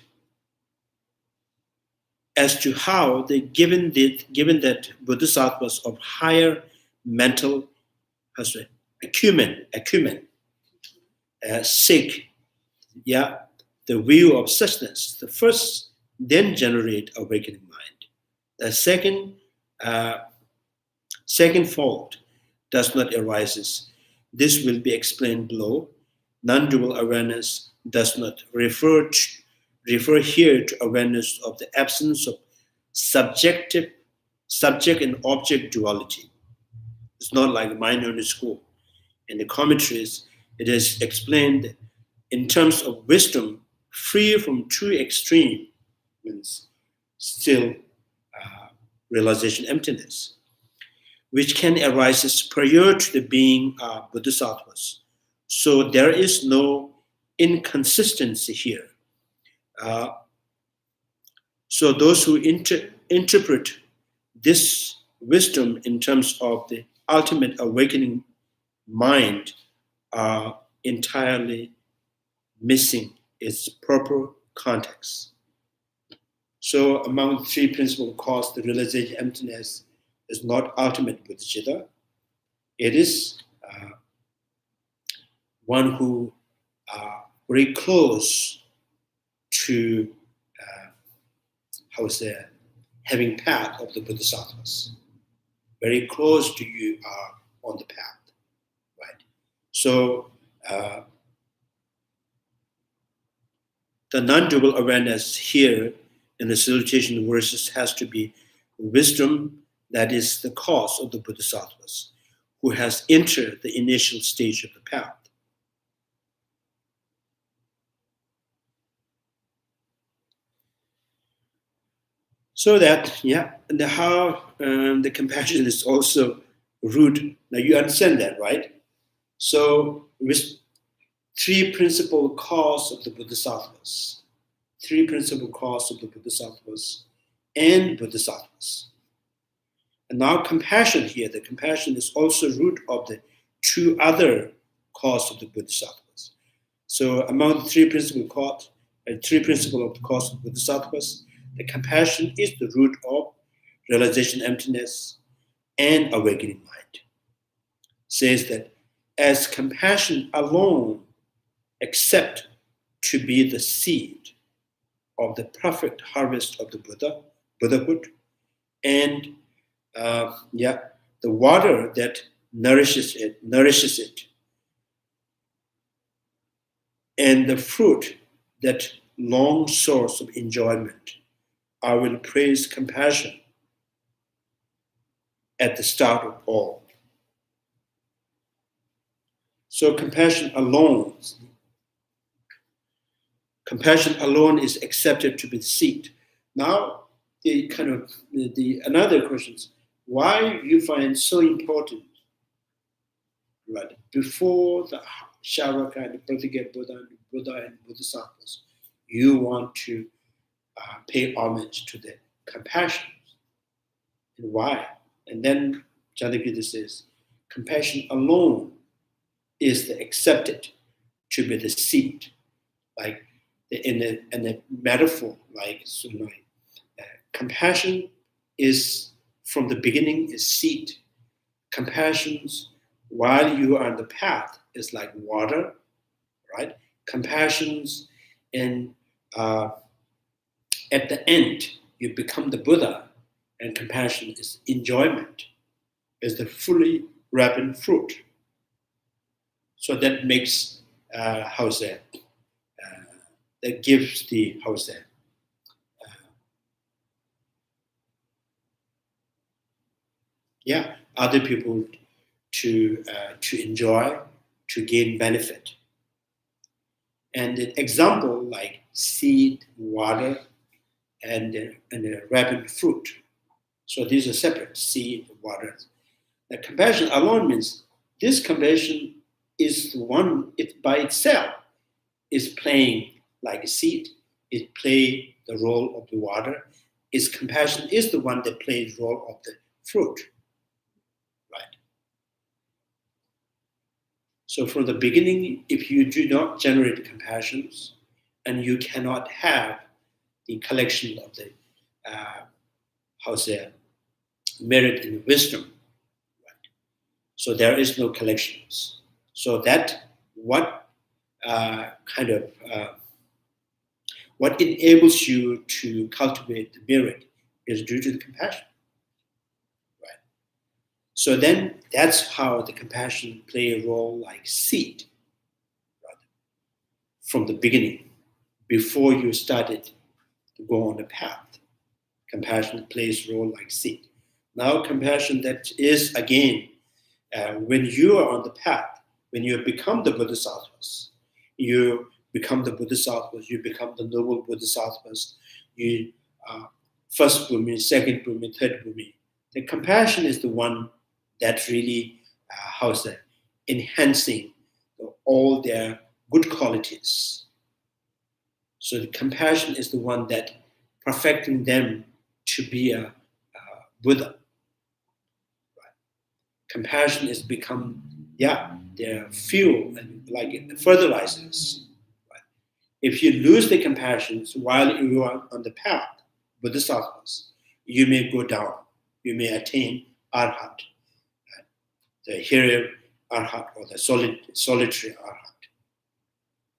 [SPEAKER 4] As to how given that bodhisattvas of higher mental acumen, seek, the view of suchness, the first then generate awakening mind. The second fault does not arises. This will be explained below. Non-dual awareness does not refer here to awareness of the absence of subject and object duality. It's not like mind only school. In the commentaries, it is explained in terms of wisdom, free from two extremes, means still realization emptiness, which can arise prior to the being bodhisattvas. So there is no inconsistency here. So those who interpret this wisdom in terms of the ultimate awakening mind are entirely missing its proper context. So among the three principal causes, the realization emptiness is not ultimate bodhicitta. It is one who very close to having path of the bodhisattvas. Very close to you are on the path, right? So the non-dual awareness here in the salutation verses has to be wisdom that is the cause of the bodhisattvas, who has entered the initial stage of the path. So that, and how the compassion is also root. Now you understand that, right? So with three principal causes of the bodhisattvas, and bodhisattvas. And now compassion here, the compassion is also root of the two other causes of the bodhisattvas. So among the three principal of the cause of bodhisattvas, the compassion is the root of realization emptiness and awakening mind. Says that as compassion alone accept to be the seed of the perfect harvest of the Buddhahood, and the water that nourishes it, and the fruit that long source of enjoyment, I will praise compassion at the start of all. So compassion alone is accepted to be the seed. Now, another question is, why you find so important, right, before the Shavaka and the Pratigya Buddha and Bodhisattvas, you want to pay homage to the compassion. And why? And then Chandrakirti says, compassion alone is accepted to be the seed. Like in a metaphor, compassion is from the beginning is seed. Compassions, while you are on the path, is like water, right? Compassions, and at the end, you become the Buddha, and compassion is enjoyment, is the fully ripened fruit. So that makes, that gives the, other people to enjoy, to gain benefit. And an example like seed, water, and a ripened fruit. So these are separate, sea and water. The compassion alone means this compassion is one, it by itself is playing like a seed. It plays the role of the water. Its compassion is the one that plays the role of the fruit. Right? So from the beginning, if you do not generate compassions, and you cannot have the collection of the merit and wisdom, right? So there is no collections. So that what what enables you to cultivate the merit is due to the compassion, right? So then that's how the compassion play a role like seed, right? From the beginning, before you started to go on the path. Compassion plays a role like seed. Now compassion that is again, when you are on the path, when you become the Bodhisattvas, you become the Bodhisattvas, you become the noble Bodhisattvas, you first Bhumi, second Bhumi, third Bhumi. The compassion is the one that really, enhancing all their good qualities. So the compassion is the one that perfecting them to be a Buddha. Right? Compassion is become, their fuel and like fertilizers. Right? If you lose the compassion while you are on the path, Bodhisattvas, you may go down. You may attain arhat, right? The hero arhat or the solitary arhat.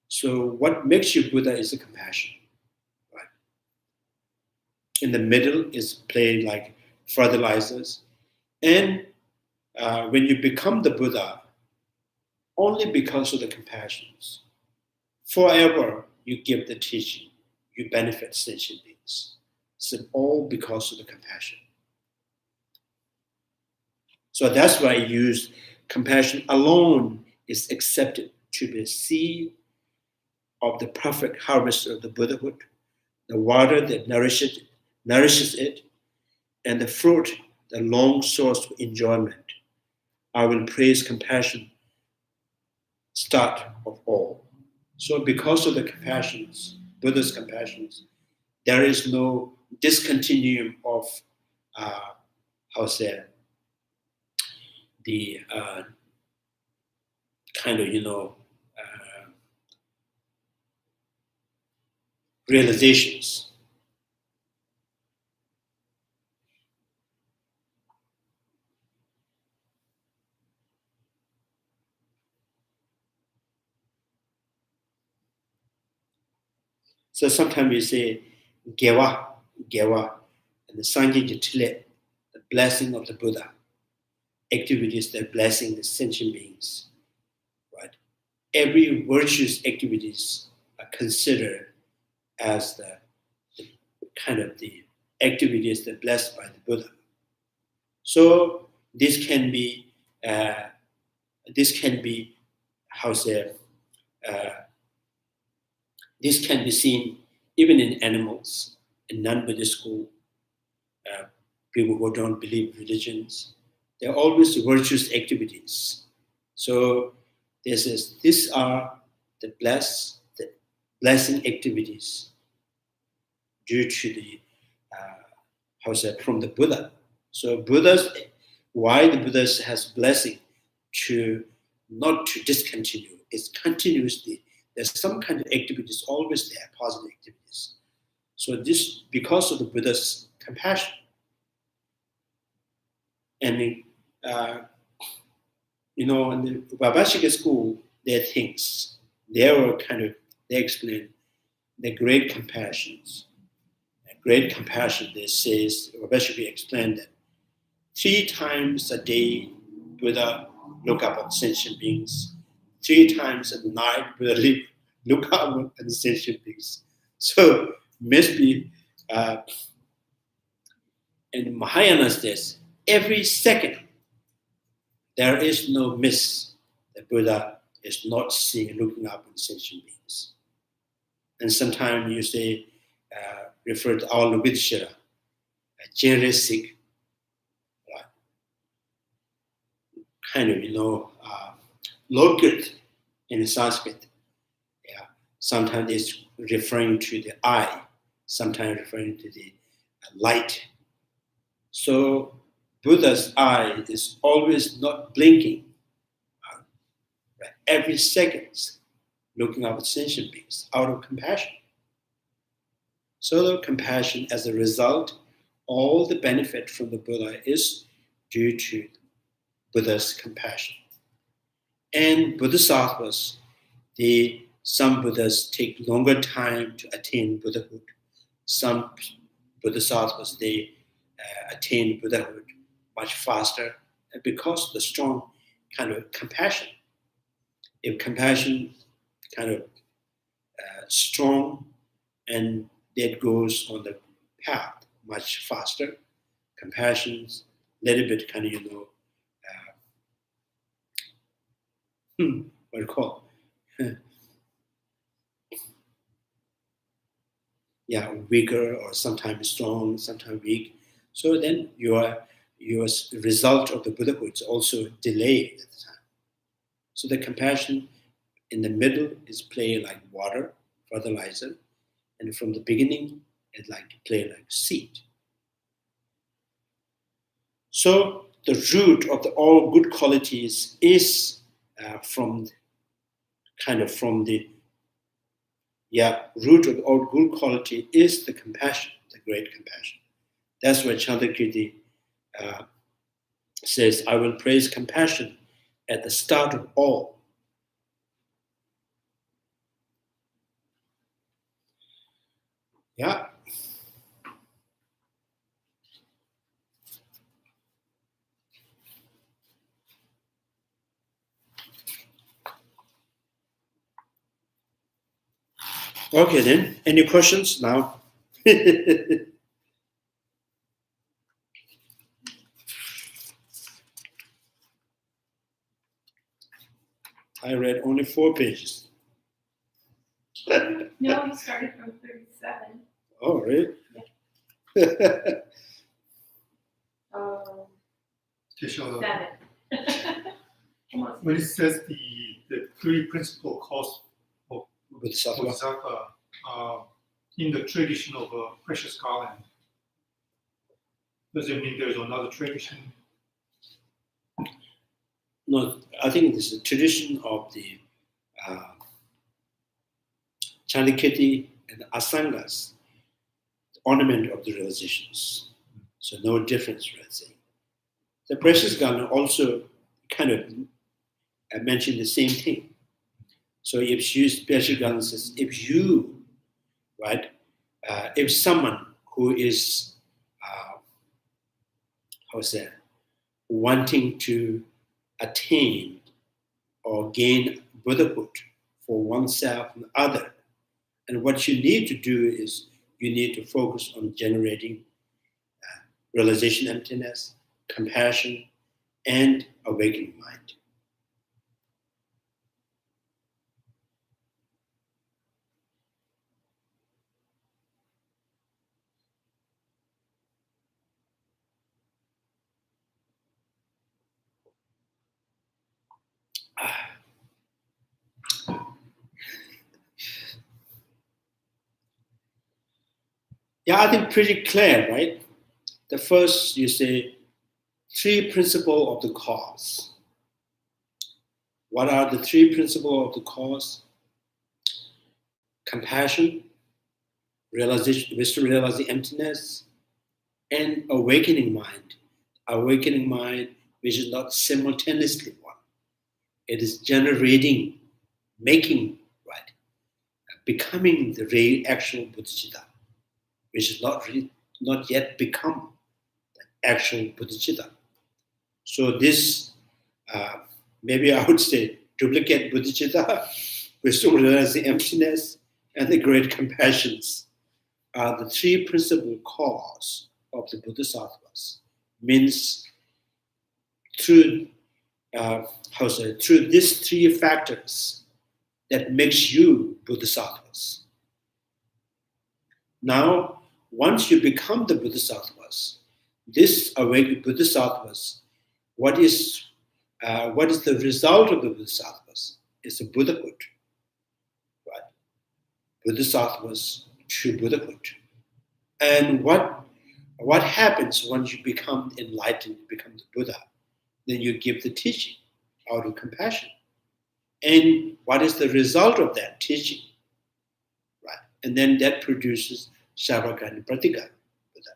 [SPEAKER 4] So what makes you Buddha is the compassion. Right? In the middle is playing like fertilizers. And when you become the Buddha, only because of the compassions, forever you give the teaching, you benefit sentient beings. So all because of the compassion. So that's why I use compassion alone is accepted to be a seed of the perfect harvest of the Buddhahood, the water that nourishes it, and the fruit, the long source of enjoyment. I will praise compassion, start of all. So because of the compassions, Buddha's compassions, there is no discontinuum of, the realizations. So sometimes we say, Gewa, and the Sangye Jitile, the blessing of the Buddha, activities that blessing the sentient beings. Right? Every virtuous activities are considered as the activities that are blessed by the Buddha. So this can be this can be seen even in animals, in non-Buddhist school, people who don't believe religions. They're always virtuous activities. So these are the blessing activities due to the from the Buddha. So why the Buddha has blessing to not to discontinue. It's continuously. There's some kind of activities always there, positive activities. So this because of the Buddha's compassion. And in the Vaibhashika school, their things, they explain the great compassions. Great compassion, they says, Vaibhashika explained that 3 times a day Buddha look up at sentient beings. 3 times at night Buddha look up at the sentient beings. So must be in Mahayana says every second there is no miss. The Buddha is not seeing, looking up at sentient beings. And sometimes you say, refer to our Lubitshira, Jeresik, kind of, logut in Sanskrit. Yeah, sometimes it's referring to the eye, sometimes referring to the light. So Buddha's eye is always not blinking, right? Every second, looking up at sentient beings out of compassion. So the compassion, as a result, all the benefit from the Buddha is due to Buddha's compassion. And Bodhisattvas, some Buddhas take longer time to attain Buddhahood. Some Bodhisattvas, they attain Buddhahood much faster because of the strong kind of compassion. If compassion kind of strong, and that goes on the path much faster. Compassion's a little bit kind of, what do you call it? Yeah, weaker, or sometimes strong, sometimes weak. So then your result of the Buddhahood is also delayed at the time. So the compassion in the middle is playing like water, fertilizer, and from the beginning it play like seed. So the root of all good qualities is root of all good quality is the compassion, the great compassion. That's why Chandrakirti says, I will praise compassion at the start of all. Yeah. Okay then, any questions now? I read only 4 pages.
[SPEAKER 3] No, he started from 37.
[SPEAKER 4] Oh, really?
[SPEAKER 2] Tisha,
[SPEAKER 3] 7. Almost.
[SPEAKER 2] when it says the 3 principal causes of
[SPEAKER 4] Bodhisattva.
[SPEAKER 2] Bodhisattva in the tradition of precious garland, does it mean there's another tradition?
[SPEAKER 4] No, I think this is a tradition of the Chandrakirti and Asangas, the ornament of the realizations. So no difference, let's say. The precious garland also kind of mentioned the same thing. So if you precious garland says, if you, right, if someone who is, wanting to attain or gain Buddhahood for oneself and other, and what you need to do is you need to focus on generating realization emptiness, compassion, and awakening mind. Yeah, I think pretty clear, right? The first, you say, 3 principles of the cause. What are the 3 principles of the cause? Compassion, realization, wish to realize the emptiness, and awakening mind. Awakening mind, which is not simultaneously one. It is generating, making, right, becoming the actual Bodhicitta, which is not yet become the actual Bodhicitta. So this, maybe I would say, duplicate Bodhicitta, which to realize the emptiness and the great compassions are the 3 principal cause of the Bodhisattvas. Means through these 3 factors that makes you Bodhisattvas. Now, once you become the Bodhisattvas, this awakened Bodhisattvas, what is what is the result of the Bodhisattvas? It's a Buddhahood, right? Bodhisattvas, true Buddhahood. And what happens once you become enlightened, become the Buddha? Then you give the teaching out of compassion. And what is the result of that teaching? Right? And then that produces Shavaka and Pratika Buddha.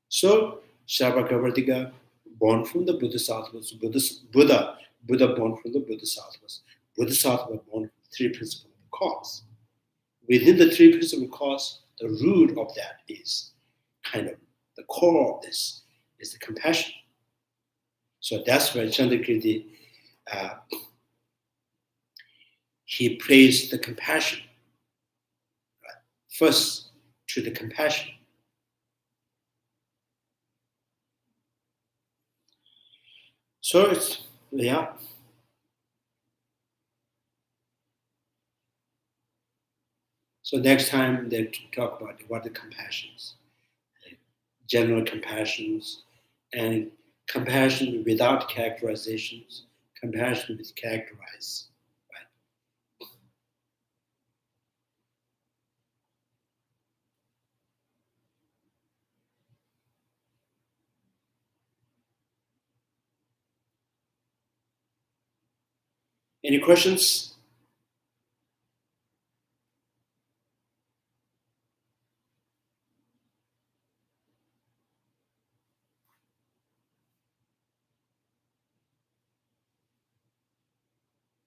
[SPEAKER 4] So Shavaka Pratika born from the Bodhisattvas, Buddha born from the Bodhisattvas, Bodhisattva born from the three principles of cause. Within the three principles of cause, the root of that is kind of the core of this is the compassion. So that's why Chandrakirti he praised the compassion. Right? First, to the compassion. So it's, yeah. So next time they talk about what are the compassions. General compassions and compassion without characterizations, compassion with characterized. Any questions?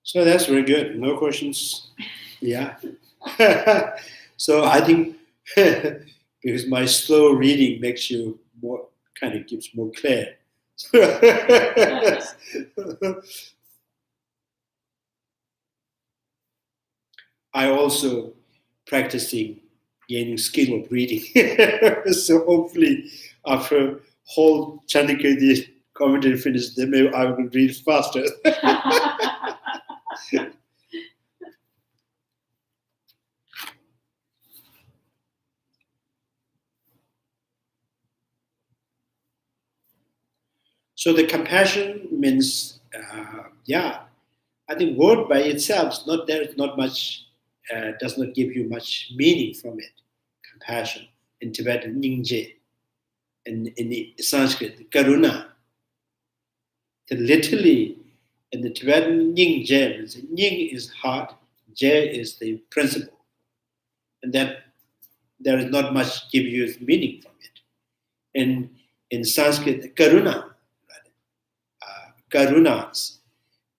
[SPEAKER 4] So that's very good. No questions? Yeah. So I think because my slow reading makes you more, kind of gives more clear. I also practicing gaining skill of reading. So hopefully after whole Chandrakirti commentary finished, then maybe I will read faster. So the compassion means, I think word by itself there's not much, does not give you much meaning from it. Compassion in Tibetan, Nyingje, and in the Sanskrit, Karuna. Literally, in the Tibetan, Nyingje means Nying is heart, Je is the principle, and that there is not much give you meaning from it. And in Sanskrit, Karuna. Karunas.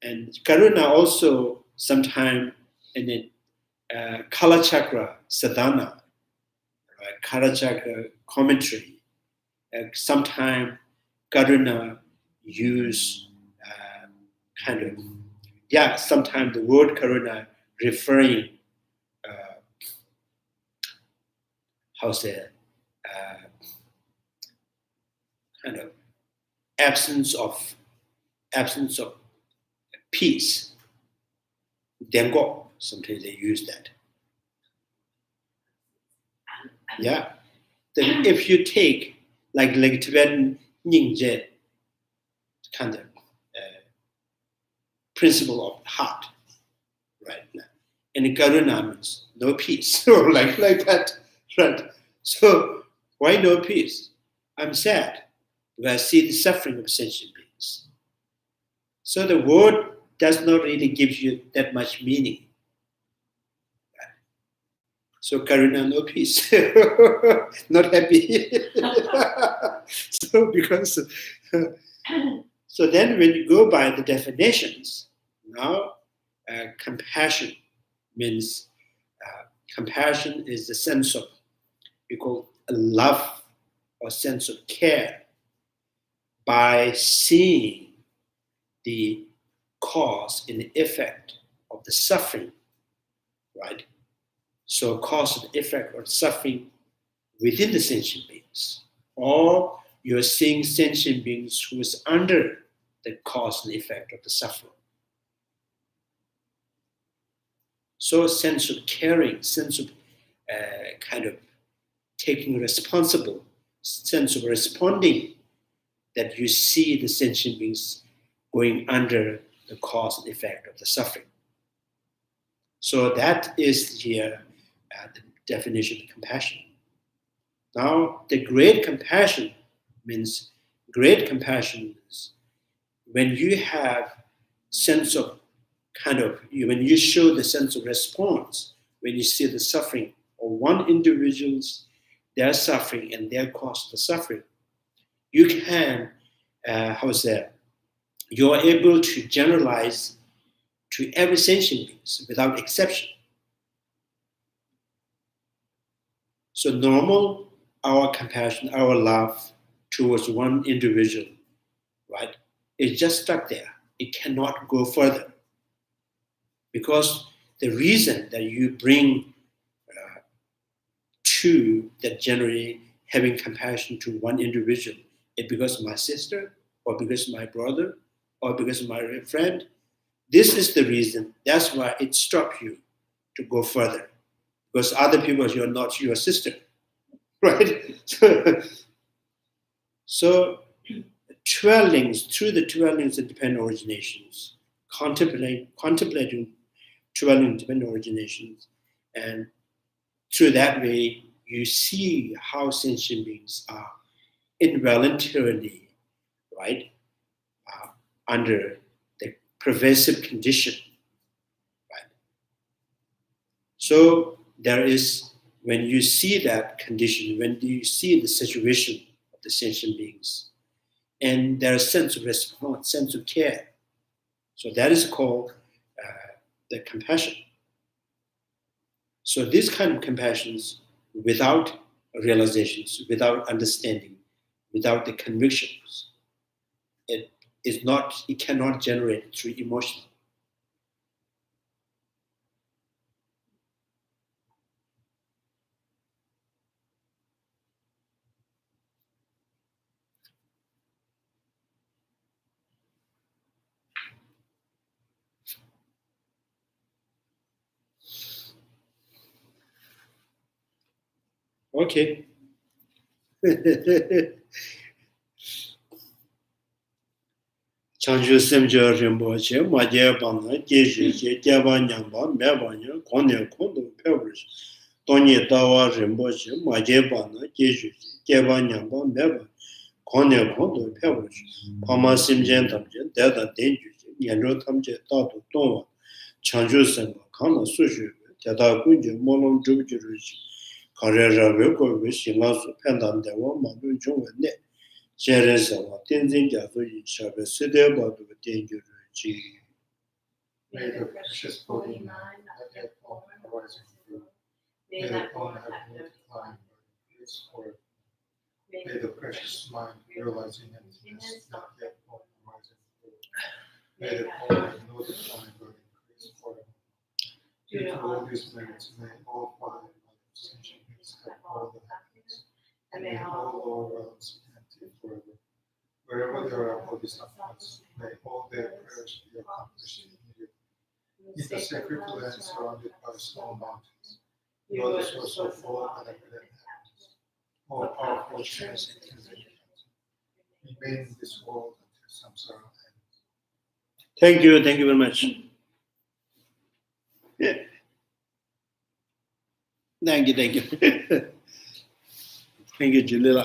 [SPEAKER 4] And Karuna also sometime in the Kala Chakra sadhana, right? Kala Chakra commentary, sometime Karuna use sometimes the word Karuna referring, kind of absence of peace. Dengo, sometimes they use that. Yeah. Then if you take like Tibetan Nyingje kind of principle of heart, right? And Karuna means no peace. So like that, right? So why no peace? I'm sad because I see the suffering of sentient beings. So the word does not really give you that much meaning. Right? So Karuna, no peace, not happy. So because, so then when you go by the definitions, now compassion means compassion is the sense of, we call love or sense of care by seeing the cause and the effect of the suffering, right? So cause and effect of suffering within the sentient beings, or you're seeing sentient beings who is under the cause and effect of the suffering. So a sense of caring, sense of kind of taking responsible, sense of responding, that you see the sentient beings going under the cause and effect of the suffering. So that is here the definition of compassion. Now, the great compassion means when you have sense of when you show the sense of response, when you see the suffering of one individual's, their suffering and their cause of the suffering, you can, you are able to generalize to every sentient beings without exception. So normal, our compassion, our love towards one individual, right, is just stuck there. It cannot go further. Because the reason that you bring to that generally having compassion to one individual is because of my sister, or because of my brother, or because of my friend. This is the reason. That's why it struck you to go further. Because other people, you're not your sister, right? So 12 links, through the 12 links of dependent originations, contemplating 12 independent originations, and through that way you see how sentient beings are involuntarily, right, under the pervasive condition, right? So there is, when you see that condition, when you see the situation of the sentient beings, and there's a sense of response, sense of care, so that is called the compassion. So this kind of compassions, without realizations, without understanding, without the convictions, it cannot generate through emotion. Okay. Chanju semjo rinpoche, maje bana, jeje je, jeba nyamba, mebanya, konye kondo pebrish. Tonye dawa rinpoche, maje bana, jeje je, jeba nyamba, mebanya, konye kondo pebrish. Pama simjen tamje, deda denju je, nyenro tamje, tato tongwa. Chanju semba, kama sushu, deda kunje, molong drupjiruji. Karera weko wishi lasu, pendan dewa, madu jungwe ne. May the
[SPEAKER 2] precious body mind not yet born arising through, may that born have no decline but its forth. May the precious mind realizing emptiness not yet born arising through, may the born have no decline but increase forth. Due to all these merits, may all father and mother sentient beings have all the happiness, and may all lower realms be empty forever. Wherever there are Bodhisattvas, may all their prayers be accomplished immediately. In the sacred land surrounded by small mountains, you are the source of all benefit and happiness. All powerful transcendent remain in this world until samsara ends.
[SPEAKER 4] Thank you very much. Yeah. Thank you. Thank you, Jalila.